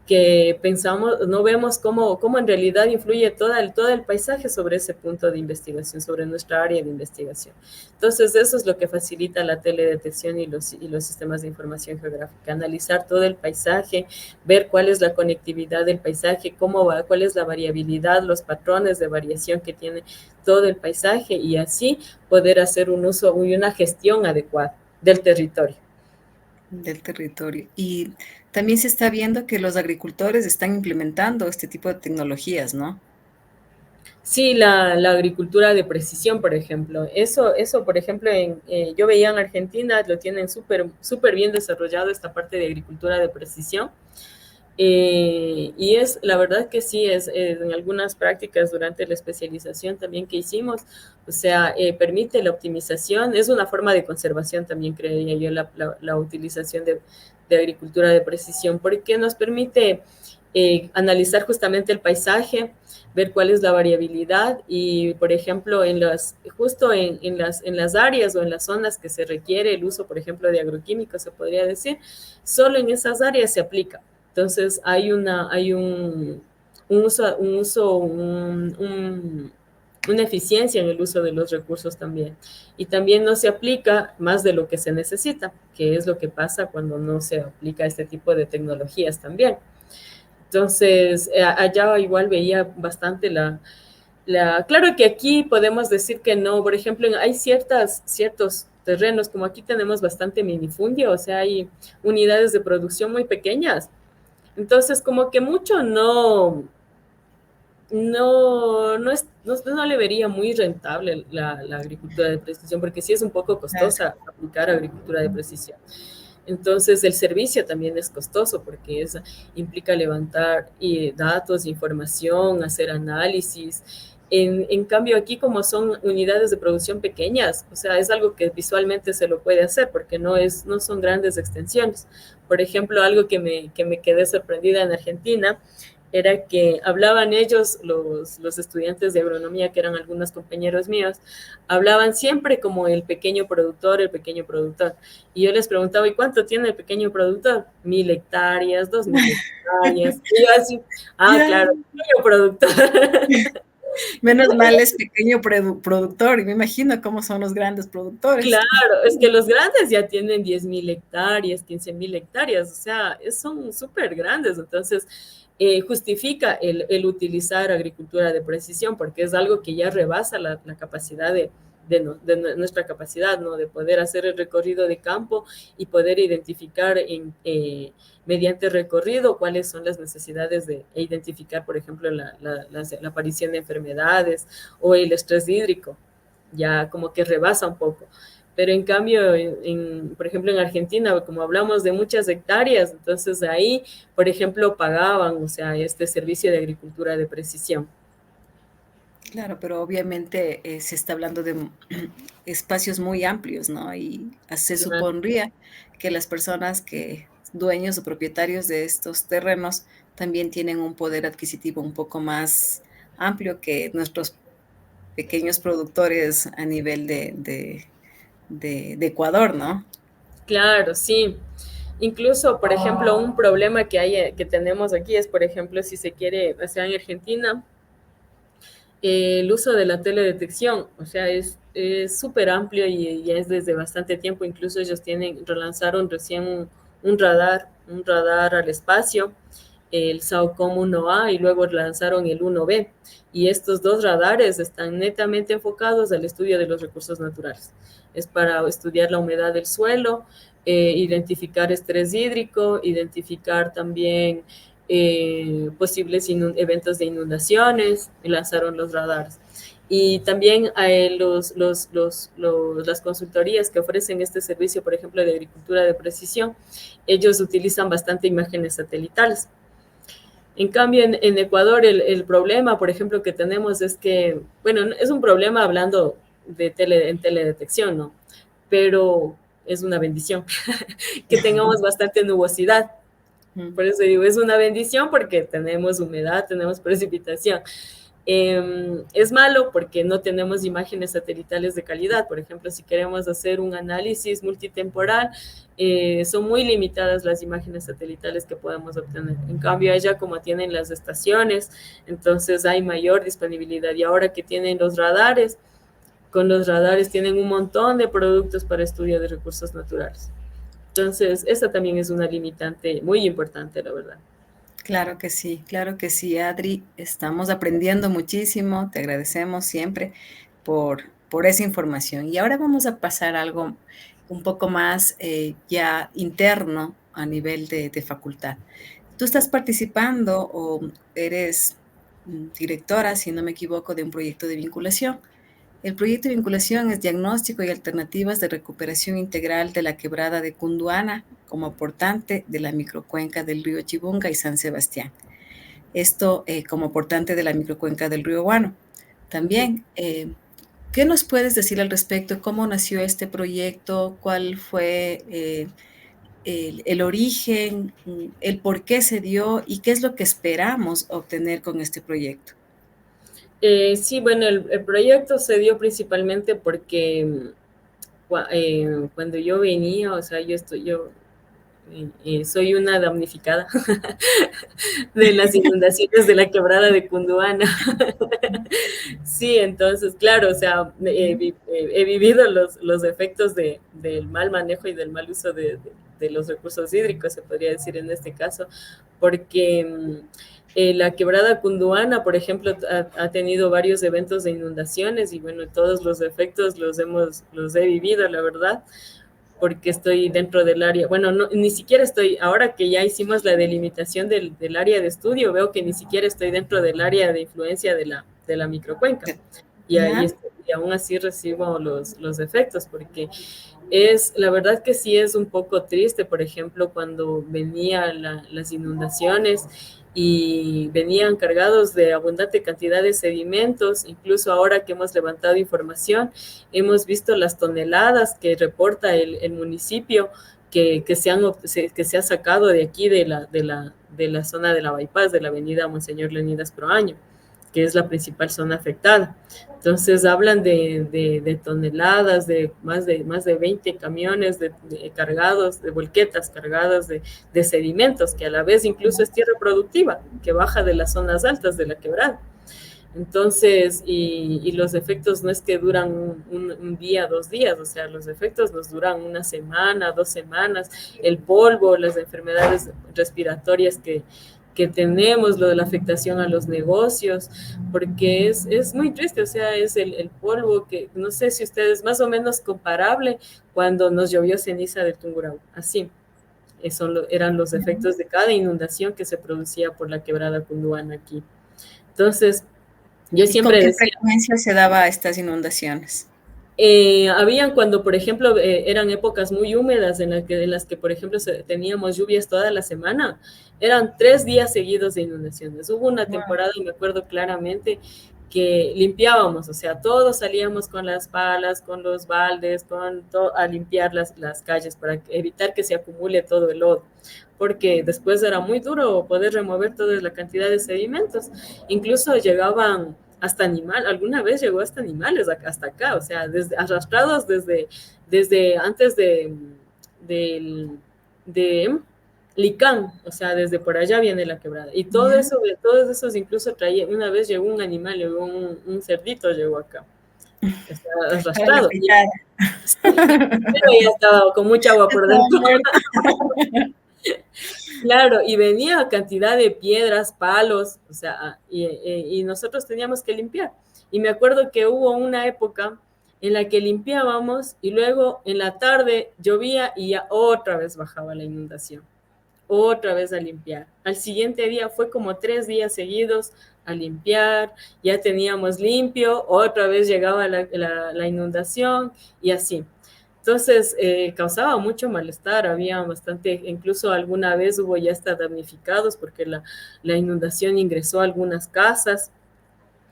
que pensamos, no vemos cómo en realidad influye todo el paisaje sobre ese punto de investigación, sobre nuestra área de investigación. Entonces, eso es lo que facilita la teledetección y los sistemas de información geográfica, analizar todo el paisaje, ver cuál es la conectividad del paisaje, cuál es la variabilidad, los patrones de variación que tiene todo el paisaje y así poder hacer un uso y una gestión adecuada del territorio. Y también se está viendo que los agricultores están implementando este tipo de tecnologías, ¿no? Sí, la agricultura de precisión, por ejemplo. Eso por ejemplo, yo veía en Argentina, lo tienen súper bien desarrollado esta parte de agricultura de precisión. Y la verdad que sí, en algunas prácticas durante la especialización también que hicimos, o sea, permite la optimización, es una forma de conservación también, creería yo, la utilización de agricultura de precisión, porque nos permite analizar justamente el paisaje, ver cuál es la variabilidad y, por ejemplo, justo en las áreas o en las zonas que se requiere el uso, por ejemplo, de agroquímicos, se podría decir, solo en esas áreas se aplica. Entonces, hay una eficiencia en el uso de los recursos también. Y también no se aplica más de lo que se necesita, que es lo que pasa cuando no se aplica este tipo de tecnologías también. Entonces, allá igual veía bastante claro que aquí podemos decir que no, por ejemplo, hay ciertos terrenos, como aquí tenemos bastante minifundio, o sea, hay unidades de producción muy pequeñas. Entonces, como que mucho no le vería muy rentable la agricultura de precisión, porque sí es un poco costosa aplicar agricultura de precisión. Entonces, el servicio también es costoso porque implica levantar datos, información, hacer análisis. En cambio, aquí como son unidades de producción pequeñas, o sea, es algo que visualmente se lo puede hacer porque no son grandes extensiones. Por ejemplo, algo que me quedé sorprendida en Argentina era que hablaban ellos, los estudiantes de agronomía, que eran algunos compañeros míos, hablaban siempre como el pequeño productor. Y yo les preguntaba, ¿y cuánto tiene el pequeño productor? 1.000 hectáreas, 2.000 hectáreas. Y yo así, claro, pequeño productor. Menos mal es pequeño productor, y me imagino cómo son los grandes productores. Claro, es que los grandes ya tienen 10.000 hectáreas, 15.000 hectáreas, o sea, son súper grandes. Entonces, justifica el utilizar agricultura de precisión porque es algo que ya rebasa la capacidad de nuestra capacidad, ¿no? De poder hacer el recorrido de campo y poder identificar mediante recorrido cuáles son las necesidades e identificar, por ejemplo, la aparición de enfermedades o el estrés hídrico, ya como que rebasa un poco. Pero en cambio, por ejemplo, en Argentina, como hablamos de muchas hectáreas, entonces ahí, por ejemplo, pagaban, o sea, este servicio de agricultura de precisión. Claro, pero obviamente se está hablando de espacios muy amplios, ¿no? Y se supondría que las personas dueños o propietarios de estos terrenos también tienen un poder adquisitivo un poco más amplio que nuestros pequeños productores a nivel de Ecuador, ¿no? Claro, sí. Incluso, por ejemplo, un problema que tenemos aquí es, por ejemplo, si se quiere, o sea, en Argentina, el uso de la teledetección, o sea, es súper amplio y ya es desde bastante tiempo. Incluso ellos relanzaron recién un radar al espacio, el SAOCOM 1A, y luego lanzaron el 1B. Y estos dos radares están netamente enfocados al estudio de los recursos naturales. Es para estudiar la humedad del suelo, identificar estrés hídrico, identificar también posibles eventos de inundaciones, y lanzaron los radares. Y también las consultorías que ofrecen este servicio, por ejemplo, de agricultura de precisión, ellos utilizan bastante imágenes satelitales. En cambio, en Ecuador, el problema, por ejemplo, que tenemos es que, bueno, es un problema hablando en teledetección, ¿no? Pero es una bendición que tengamos bastante nubosidad. Por eso digo, es una bendición porque tenemos humedad, tenemos precipitación. Es malo porque no tenemos imágenes satelitales de calidad. Por ejemplo, si queremos hacer un análisis multitemporal, son muy limitadas las imágenes satelitales que podemos obtener. En cambio, allá como tienen las estaciones, entonces hay mayor disponibilidad. Y ahora que tienen los radares, con los radares tienen un montón de productos para estudio de recursos naturales. Entonces, esa también es una limitante muy importante, la verdad. Claro que sí, Adri. Estamos aprendiendo muchísimo. Te agradecemos siempre por esa información. Y ahora vamos a pasar a algo un poco más ya interno a nivel de facultad. Tú estás participando o eres directora, si no me equivoco, de un proyecto de vinculación. El proyecto de vinculación es diagnóstico y alternativas de recuperación integral de la quebrada de Cunduana como aportante de la microcuenca del río Chibunga y San Sebastián. Esto como aportante de la microcuenca del río Guano. También, ¿qué nos puedes decir al respecto? ¿Cómo nació este proyecto? ¿Cuál fue el origen? ¿El por qué se dio? ¿Y qué es lo que esperamos obtener con este proyecto? Sí, bueno, el proyecto se dio principalmente porque cuando yo venía, o sea, soy una damnificada de las inundaciones de la quebrada de Cunduana. Sí, entonces, claro, o sea, he vivido los efectos del mal manejo y del mal uso de los recursos hídricos, se podría decir en este caso, porque la quebrada Cunduana, por ejemplo, ha tenido varios eventos de inundaciones y bueno, todos los efectos los he vivido, la verdad, porque estoy dentro del área, bueno, no, ni siquiera estoy, ahora que ya hicimos la delimitación del área de estudio, veo que ni siquiera estoy dentro del área de influencia de la microcuenca, y aún así recibo los efectos, porque la verdad que sí es un poco triste, por ejemplo, cuando venían las inundaciones y venían cargados de abundante cantidad de sedimentos. Incluso ahora que hemos levantado información, hemos visto las toneladas que reporta el municipio que se ha sacado de aquí de la zona de la bypass, de la avenida Monseñor Leonidas Proaño, que es la principal zona afectada. Entonces hablan de toneladas, de más de 20 camiones cargados, de volquetas cargadas de sedimentos, que a la vez incluso es tierra productiva, que baja de las zonas altas de la quebrada. Entonces, y los efectos no es que duran un día, 2 días, o sea, los efectos nos duran 1 semana, 2 semanas, el polvo, las enfermedades respiratorias que tenemos, lo de la afectación a los negocios, porque es muy triste, o sea, es el polvo que, no sé si ustedes, más o menos comparable cuando nos llovió ceniza del Tungurahua, así, eran los efectos de cada inundación que se producía por la quebrada Cunduana aquí. Entonces, yo siempre decía... ¿Con qué frecuencia se daba estas inundaciones? Habían cuando, por ejemplo, eran épocas muy húmedas en las que, por ejemplo, teníamos lluvias toda la semana, eran 3 días seguidos de inundaciones. Hubo una temporada, me acuerdo claramente, que limpiábamos, o sea, todos salíamos con las palas, con los baldes, a limpiar las calles para evitar que se acumule todo el lodo, porque después era muy duro poder remover toda la cantidad de sedimentos. Incluso llegaban hasta alguna vez llegó hasta animales hasta acá, o sea, arrastrados desde antes de Licán, o sea, desde por allá viene la quebrada. Y todos esos incluso una vez llegó un animal, llegó un cerdito, llegó acá. Está arrastrado. Pero ya estaba con mucha agua por dentro. Claro, y venía cantidad de piedras, palos, o sea, y nosotros teníamos que limpiar. Y me acuerdo que hubo una época en la que limpiábamos y luego en la tarde llovía y ya otra vez bajaba la inundación. otra vez a limpiar. Al siguiente día fue como 3 días seguidos a limpiar, ya teníamos limpio, otra vez llegaba la inundación y así. Entonces, causaba mucho malestar, había bastante, incluso alguna vez hubo ya hasta damnificados porque la inundación ingresó a algunas casas.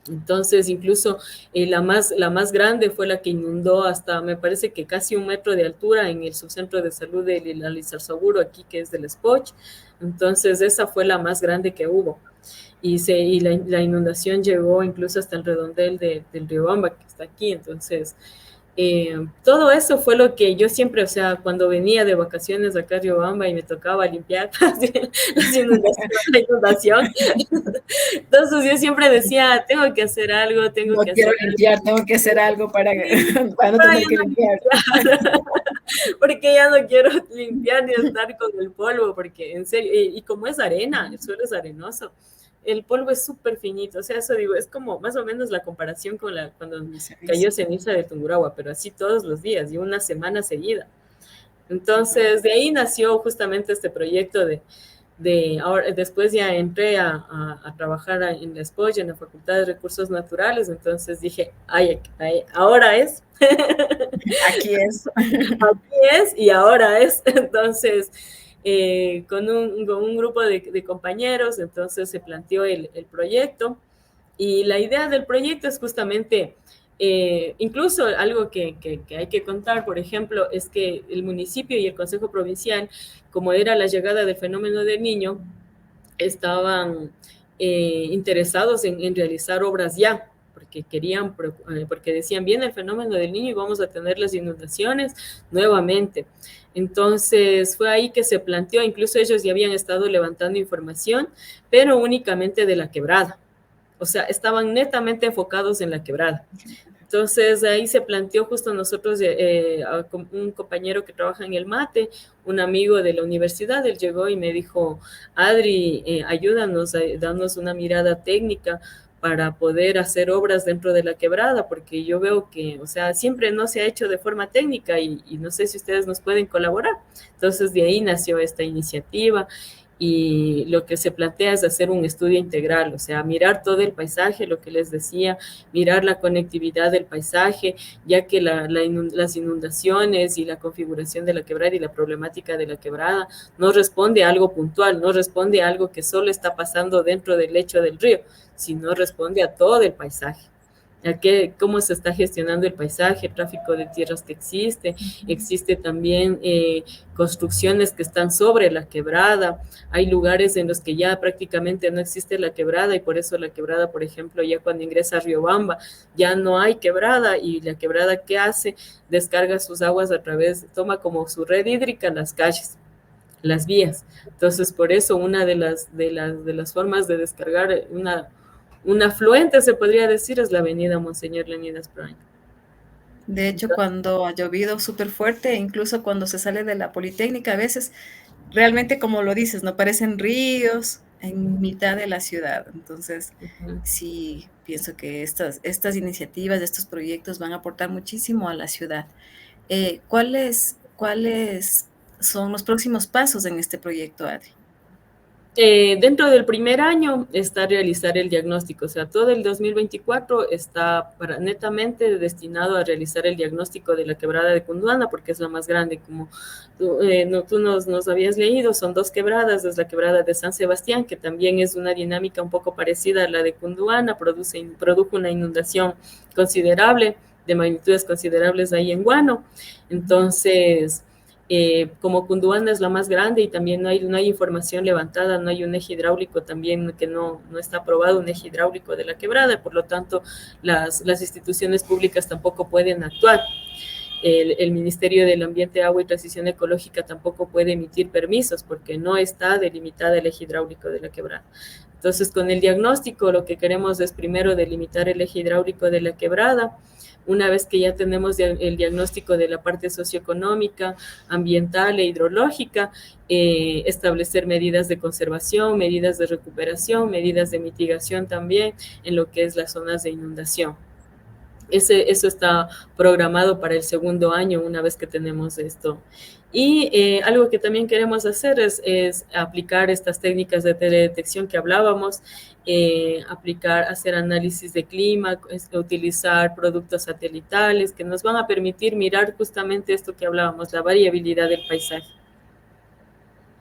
Entonces, incluso la más grande fue la que inundó hasta, me parece que casi 1 metro de altura en el subcentro de salud de Lizarzauro, aquí que es del Spoch. Entonces, esa fue la más grande que hubo. Y la inundación llegó incluso hasta el redondel del Riobamba, que está aquí. Entonces, todo eso fue lo que yo siempre, o sea, cuando venía de vacaciones acá a Riobamba y me tocaba limpiar la inundación, entonces yo siempre decía, tengo que hacer algo, tengo que hacer algo para no tener que limpiar. Porque ya no quiero limpiar ni estar con el polvo, porque en serio, y como es arena, el suelo es arenoso, el polvo es súper finito, o sea, eso digo, es como más o menos la comparación con cuando cayó ceniza de Tungurahua, pero así todos los días y una semana seguida. Entonces, de ahí nació justamente este proyecto ahora, después ya entré a trabajar en la SPOJ, en la Facultad de Recursos Naturales, entonces dije, ahora es. Aquí es. Aquí es y ahora es. Entonces, con un grupo de compañeros, entonces se planteó el proyecto y la idea del proyecto es justamente, incluso algo que hay que contar, por ejemplo, es que el municipio y el Consejo Provincial, como era la llegada del fenómeno del Niño, estaban interesados en realizar obras ya, porque decían, viene el fenómeno del Niño y vamos a tener las inundaciones nuevamente. Entonces fue ahí que se planteó, incluso ellos ya habían estado levantando información, pero únicamente de la quebrada. O sea, estaban netamente enfocados en la quebrada. Entonces ahí se planteó justo nosotros, un compañero que trabaja en el MATE, un amigo de la universidad, él llegó y me dijo, Adri, ayúdanos, danos una mirada técnica para poder hacer obras dentro de la quebrada, porque yo veo que, o sea, siempre no se ha hecho de forma técnica y no sé si ustedes nos pueden colaborar. Entonces de ahí nació esta iniciativa y lo que se plantea es hacer un estudio integral, o sea, mirar todo el paisaje, lo que les decía, mirar la conectividad del paisaje, ya que las inundaciones y la configuración de la quebrada y la problemática de la quebrada no responde a algo puntual, no responde a algo que solo está pasando dentro del lecho del río, sino responde a todo el paisaje. Cómo se está gestionando el paisaje, el tráfico de tierras que existe también construcciones que están sobre la quebrada, hay lugares en los que ya prácticamente no existe la quebrada y por eso la quebrada, por ejemplo, ya cuando ingresa a Riobamba, ya no hay quebrada y la quebrada ¿qué hace? Descarga sus aguas toma como su red hídrica las calles, las vías. Entonces, por eso una de las formas de descargar un afluente, se podría decir, es la avenida Monseñor Leonidas Prank. De hecho, cuando ha llovido súper fuerte, incluso cuando se sale de la Politécnica, a veces, realmente, como lo dices, no parecen ríos en mitad de la ciudad. Entonces, sí, pienso que estas iniciativas, estos proyectos van a aportar muchísimo a la ciudad. ¿Cuáles son los próximos pasos en este proyecto, Adri? Dentro del primer año está realizar el diagnóstico, o sea, todo el 2024 está netamente destinado a realizar el diagnóstico de la quebrada de Cunduana, porque es la más grande, como tú nos habías leído, son 2 quebradas, es la quebrada de San Sebastián, que también es una dinámica un poco parecida a la de Cunduana, produjo una inundación considerable, de magnitudes considerables ahí en Guano. Entonces, como Cunduana es la más grande y también no hay información levantada, no hay un eje hidráulico también, que no está aprobado un eje hidráulico de la quebrada, por lo tanto las instituciones públicas tampoco pueden actuar. El Ministerio del Ambiente, Agua y Transición Ecológica tampoco puede emitir permisos porque no está delimitada el eje hidráulico de la quebrada. Entonces, con el diagnóstico lo que queremos es primero delimitar el eje hidráulico de la quebrada. Una vez que ya tenemos el diagnóstico de la parte socioeconómica, ambiental e hidrológica, establecer medidas de conservación, medidas de recuperación, medidas de mitigación también en lo que es las zonas de inundación. Eso está programado para el segundo año, una vez que tenemos esto. Y algo que también queremos hacer es aplicar estas técnicas de teledetección que hablábamos, hacer análisis de clima, utilizar productos satelitales que nos van a permitir mirar justamente esto que hablábamos, la variabilidad del paisaje.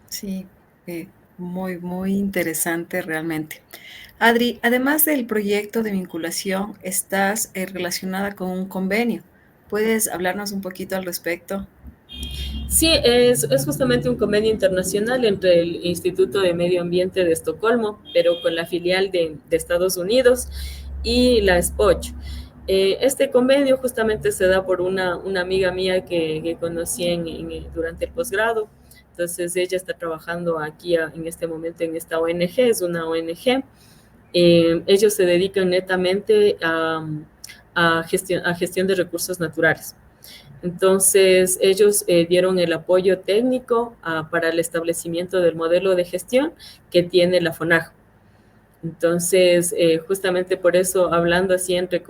Sí, muy, muy interesante realmente. Adri, además del proyecto de vinculación, estás relacionada con un convenio. ¿Puedes hablarnos un poquito al respecto? Sí, es justamente un convenio internacional entre el Instituto de Medio Ambiente de Estocolmo, pero con la filial de Estados Unidos, y la SPOCH. Este convenio justamente se da por una amiga mía que conocí durante el posgrado. Entonces ella está trabajando aquí en este momento en esta ONG, es una ONG. Ellos se dedican netamente a gestión de recursos naturales. Entonces, ellos dieron el apoyo técnico para el establecimiento del modelo de gestión que tiene la FONAG. Entonces, justamente por eso, hablando así entre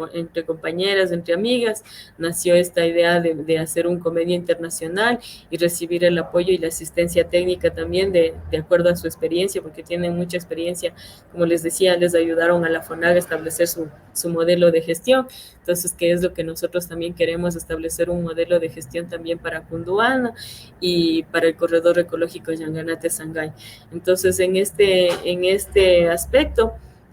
compañeras, entre amigas, nació esta idea de hacer un convenio internacional y recibir el apoyo y la asistencia técnica también de acuerdo a su experiencia, porque tienen mucha experiencia. Como les decía, les ayudaron a la FONAG a establecer su modelo de gestión. Entonces, ¿qué es lo que nosotros también queremos? Establecer un modelo de gestión también para Cunduana y para el corredor ecológico Yanganate-Sangay. Entonces, en este aspecto,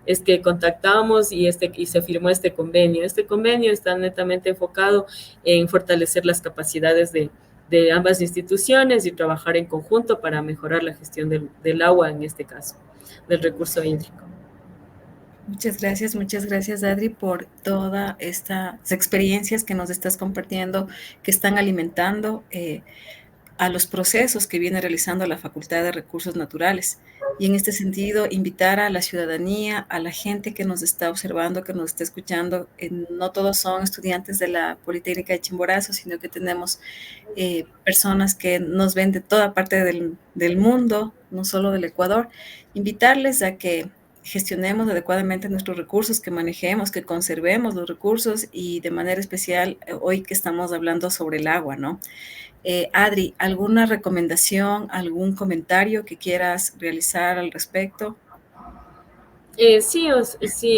es que contactamos y se firmó este convenio. Este convenio está netamente enfocado en fortalecer las capacidades de ambas instituciones y trabajar en conjunto para mejorar la gestión del agua, en este caso, del recurso hídrico. Muchas gracias Adri por todas estas experiencias que nos estás compartiendo, que están alimentando a los procesos que viene realizando la Facultad de Recursos Naturales. Y en este sentido, invitar a la ciudadanía, a la gente que nos está observando, que nos está escuchando. No todos son estudiantes de la Politécnica de Chimborazo, sino que tenemos personas que nos ven de toda parte del mundo, no solo del Ecuador. Invitarles a que gestionemos adecuadamente nuestros recursos, que manejemos, que conservemos los recursos y de manera especial hoy que estamos hablando sobre el agua, ¿no? Adri, ¿alguna recomendación, algún comentario que quieras realizar al respecto? Sí,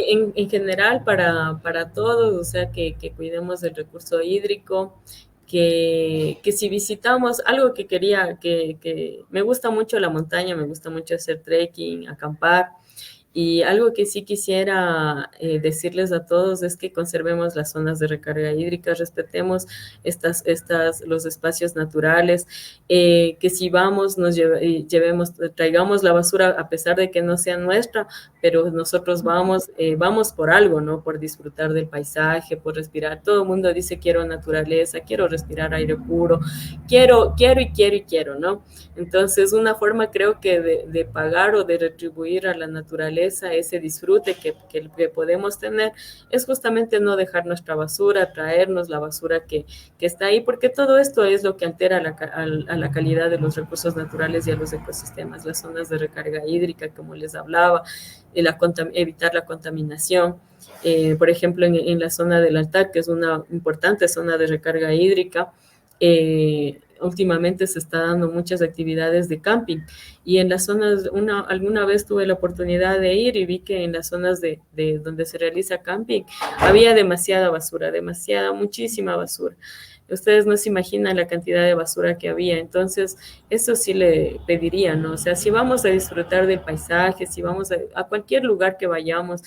en general para todos, o sea, que cuidemos del recurso hídrico, que si visitamos, algo que me gusta mucho la montaña, me gusta mucho hacer trekking, acampar. Y algo que sí quisiera decirles a todos es que conservemos las zonas de recarga hídrica, respetemos los espacios naturales, que si vamos, traigamos la basura a pesar de que no sea nuestra, pero nosotros vamos por algo, ¿no? Por disfrutar del paisaje, por respirar. Todo el mundo dice quiero naturaleza, quiero respirar aire puro, quiero, ¿no? Entonces, una forma creo que de pagar o de retribuir a la naturaleza ese disfrute que podemos tener es justamente no dejar nuestra basura, traernos la basura que está ahí, porque todo esto es lo que altera a la calidad de los recursos naturales y a los ecosistemas, las zonas de recarga hídrica, como les hablaba, evitar la contaminación. Por ejemplo, en la zona del Altar, que es una importante zona de recarga hídrica, últimamente se está dando muchas actividades de camping y en las zonas, alguna vez tuve la oportunidad de ir y vi que en las zonas de donde se realiza camping había demasiada basura, muchísima basura. Ustedes no se imaginan la cantidad de basura que había, entonces eso sí le pediría, ¿no? O sea, si vamos a disfrutar del paisaje, si vamos a cualquier lugar que vayamos,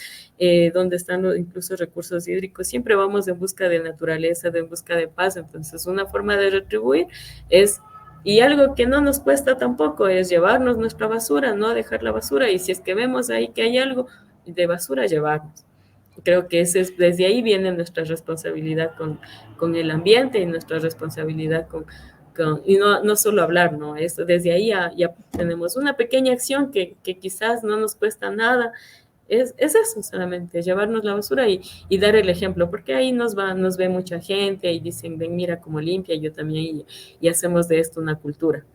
donde están incluso recursos hídricos, siempre vamos en busca de naturaleza, en busca de paz, entonces una forma de retribuir y algo que no nos cuesta tampoco es llevarnos nuestra basura, no dejar la basura, y si es que vemos ahí que hay algo de basura, llevarnos. Creo que desde ahí viene nuestra responsabilidad con el ambiente y nuestra responsabilidad y no solo hablar, ¿no? Desde ahí ya tenemos una pequeña acción que quizás no nos cuesta nada. Es eso solamente, llevarnos la basura y dar el ejemplo, porque ahí nos ve mucha gente y dicen, ven, mira cómo limpia, yo también, y hacemos de esto una cultura.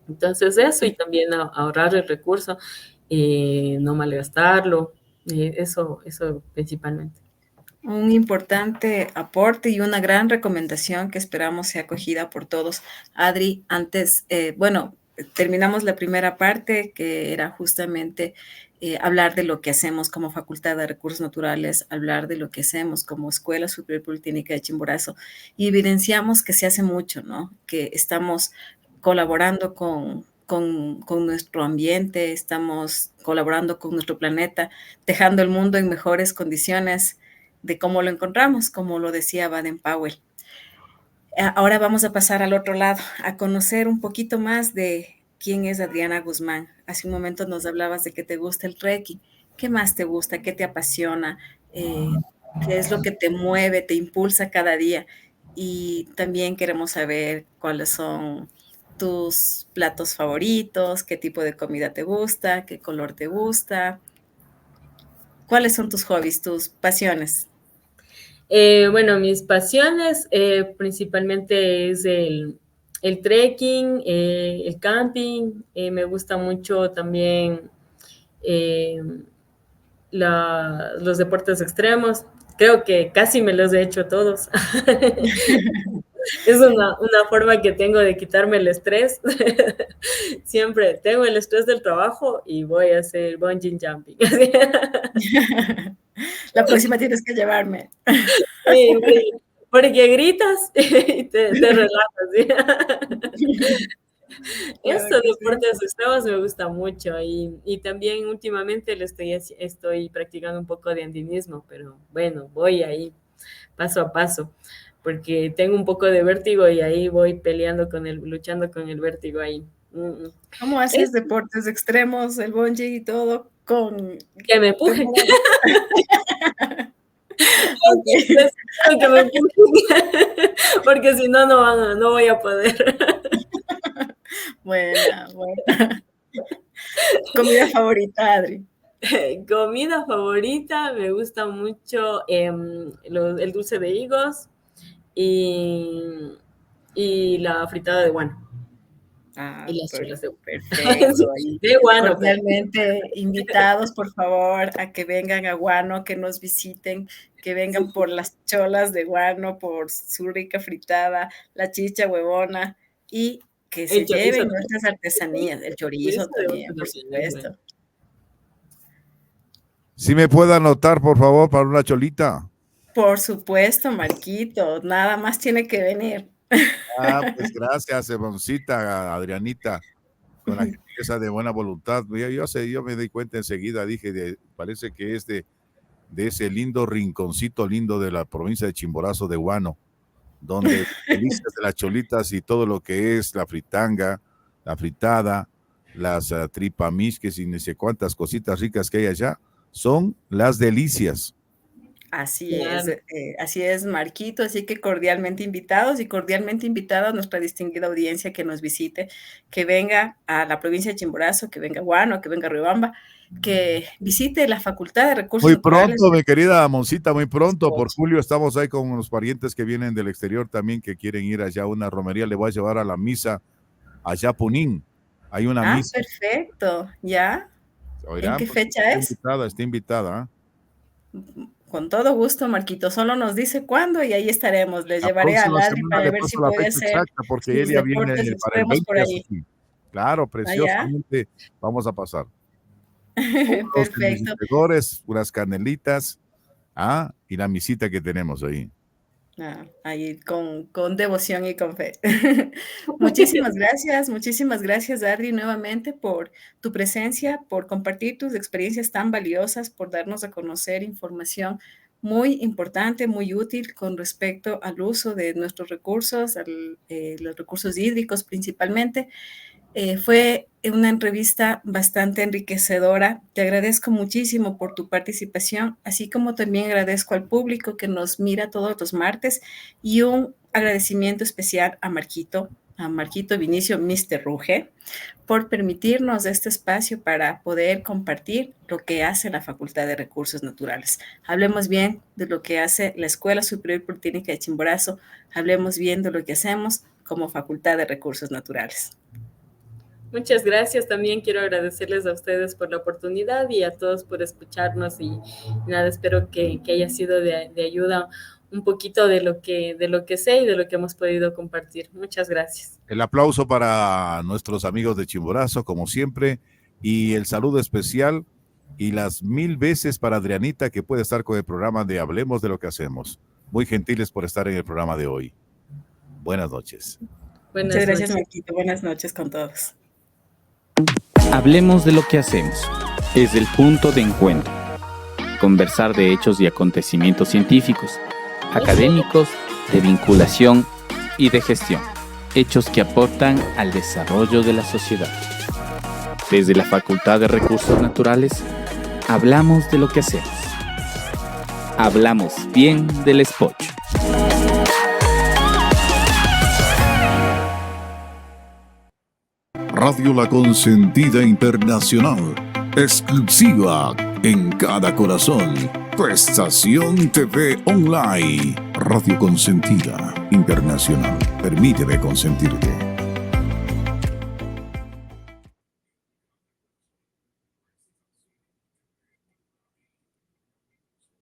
Entonces eso, y también ahorrar el recurso, no malgastarlo, eso principalmente. Un importante aporte y una gran recomendación que esperamos sea acogida por todos. Adri, antes, terminamos la primera parte, que era justamente hablar de lo que hacemos como Facultad de Recursos Naturales, hablar de lo que hacemos como Escuela Superior Politécnica de Chimborazo, y evidenciamos que se hace mucho, ¿no? Que estamos colaborando con nuestro ambiente, estamos colaborando con nuestro planeta, dejando el mundo en mejores condiciones de cómo lo encontramos, como lo decía Baden-Powell. Ahora vamos a pasar al otro lado, a conocer un poquito más de quién es Adriana Guzmán. Hace un momento nos hablabas de que te gusta el trekking. ¿Qué más te gusta? ¿Qué te apasiona? ¿Qué es lo que te mueve, te impulsa cada día? Y también queremos saber cuáles son tus platos favoritos, qué tipo de comida te gusta, qué color te gusta. ¿Cuáles son tus hobbies, tus pasiones? Bueno, mis pasiones principalmente es el trekking, el camping, me gusta mucho también eh, los deportes extremos. Creo que casi me los he hecho todos. Es una forma que tengo de quitarme el estrés. Siempre tengo el estrés del trabajo y voy a hacer bungee jumping. La próxima tienes que llevarme. Sí, sí, porque gritas y te relajas. ¿Sí? Claro Estos que deportes sí. extremos me gusta mucho y también últimamente estoy practicando un poco de andinismo, pero bueno, voy ahí paso a paso, porque tengo un poco de vértigo y ahí voy luchando con el vértigo ahí. ¿Cómo Es haces deportes extremos, el bungee y todo con que me te empujen. mueves? Okay. Necesito que me empujen, porque si no, no voy a poder. Buena, buena. Comida favorita, Adri. Comida favorita, me gusta mucho el dulce de higos y, y la fritada de guano. Ah, Y las cholas de guano. perfecto. Sí, Ahí de guano, pero. cordialmente invitados, por favor, a que vengan a Guano, que nos visiten, que vengan por las cholas de Guano, por su rica fritada, la chicha huevona y que El se chorizo lleven también. nuestras artesanías, el chorizo Chorizo de también, guano por también es bueno. supuesto. Si me puede anotar, por favor, para una cholita. Por supuesto, Marquito, nada más tiene que venir. Ah, pues gracias, Evoncita, Adrianita, con la gentileza de buena voluntad. Yo me di cuenta enseguida, dije, parece que es de ese lindo rinconcito lindo de la provincia de Chimborazo de Guano, donde delicias de las cholitas y todo lo que es la fritanga, la fritada, las tripamisques y no sé cuántas cositas ricas que hay allá, son las delicias. Claro. Así es, Marquito, así que cordialmente invitados y cordialmente invitada a nuestra distinguida audiencia que nos visite, que venga a la provincia de Chimborazo, que venga a Guano, que venga a Riobamba, que visite la Facultad de Recursos Muy Naturales. pronto, mi querida Moncita, muy pronto, por julio estamos ahí con unos parientes que vienen del exterior también, que quieren ir allá a una romería, le voy a llevar a la misa allá a Punín, hay una misa. Perfecto, ¿ya? ¿En qué Oirán, pues, fecha es? está invitada. Con todo gusto, Marquito, solo nos dice cuándo y ahí estaremos. Les La llevaré a próxima Adri semana para le ver si paso la puede fecha hacer exacta porque sus ella viene deportes para el extremos 20 por a ahí. Sutil. Claro, preciosamente vamos a pasar. Unos Perfecto. encendedores, unas canelitas, y la misita que tenemos ahí. Ahí con devoción y con fe. Muchísimas gracias, Adri, nuevamente por tu presencia, por compartir tus experiencias tan valiosas, por darnos a conocer información muy importante, muy útil con respecto al uso de nuestros recursos, los recursos hídricos principalmente. Fue una entrevista bastante enriquecedora. Te agradezco muchísimo por tu participación, así como también agradezco al público que nos mira todos los martes y un agradecimiento especial a Marquito Vinicio, Mr. Ruge, por permitirnos este espacio para poder compartir lo que hace la Facultad de Recursos Naturales. Hablemos bien de lo que hace la Escuela Superior Politécnica de Chimborazo, hablemos bien de lo que hacemos como Facultad de Recursos Naturales. Muchas gracias. También quiero agradecerles a ustedes por la oportunidad y a todos por escucharnos y nada, espero que haya sido de ayuda un poquito de lo que sé y de lo que hemos podido compartir. Muchas gracias. El aplauso para nuestros amigos de Chimborazo, como siempre, y el saludo especial y las 1000 veces para Adrianita, que puede estar con el programa de Hablemos de lo que hacemos. Muy gentiles por estar en el programa de hoy. Buenas noches. Muchas gracias, Marquito. Buenas noches con todos. Hablemos de lo que hacemos. Es el punto de encuentro. Conversar de hechos y acontecimientos científicos, académicos, de vinculación y de gestión. Hechos que aportan al desarrollo de la sociedad. Desde la Facultad de Recursos Naturales, hablamos de lo que hacemos. Hablamos bien del Espocho. Radio La Consentida Internacional, exclusiva en cada corazón. Tu estación TV online. Radio Consentida Internacional. Permíteme consentirte.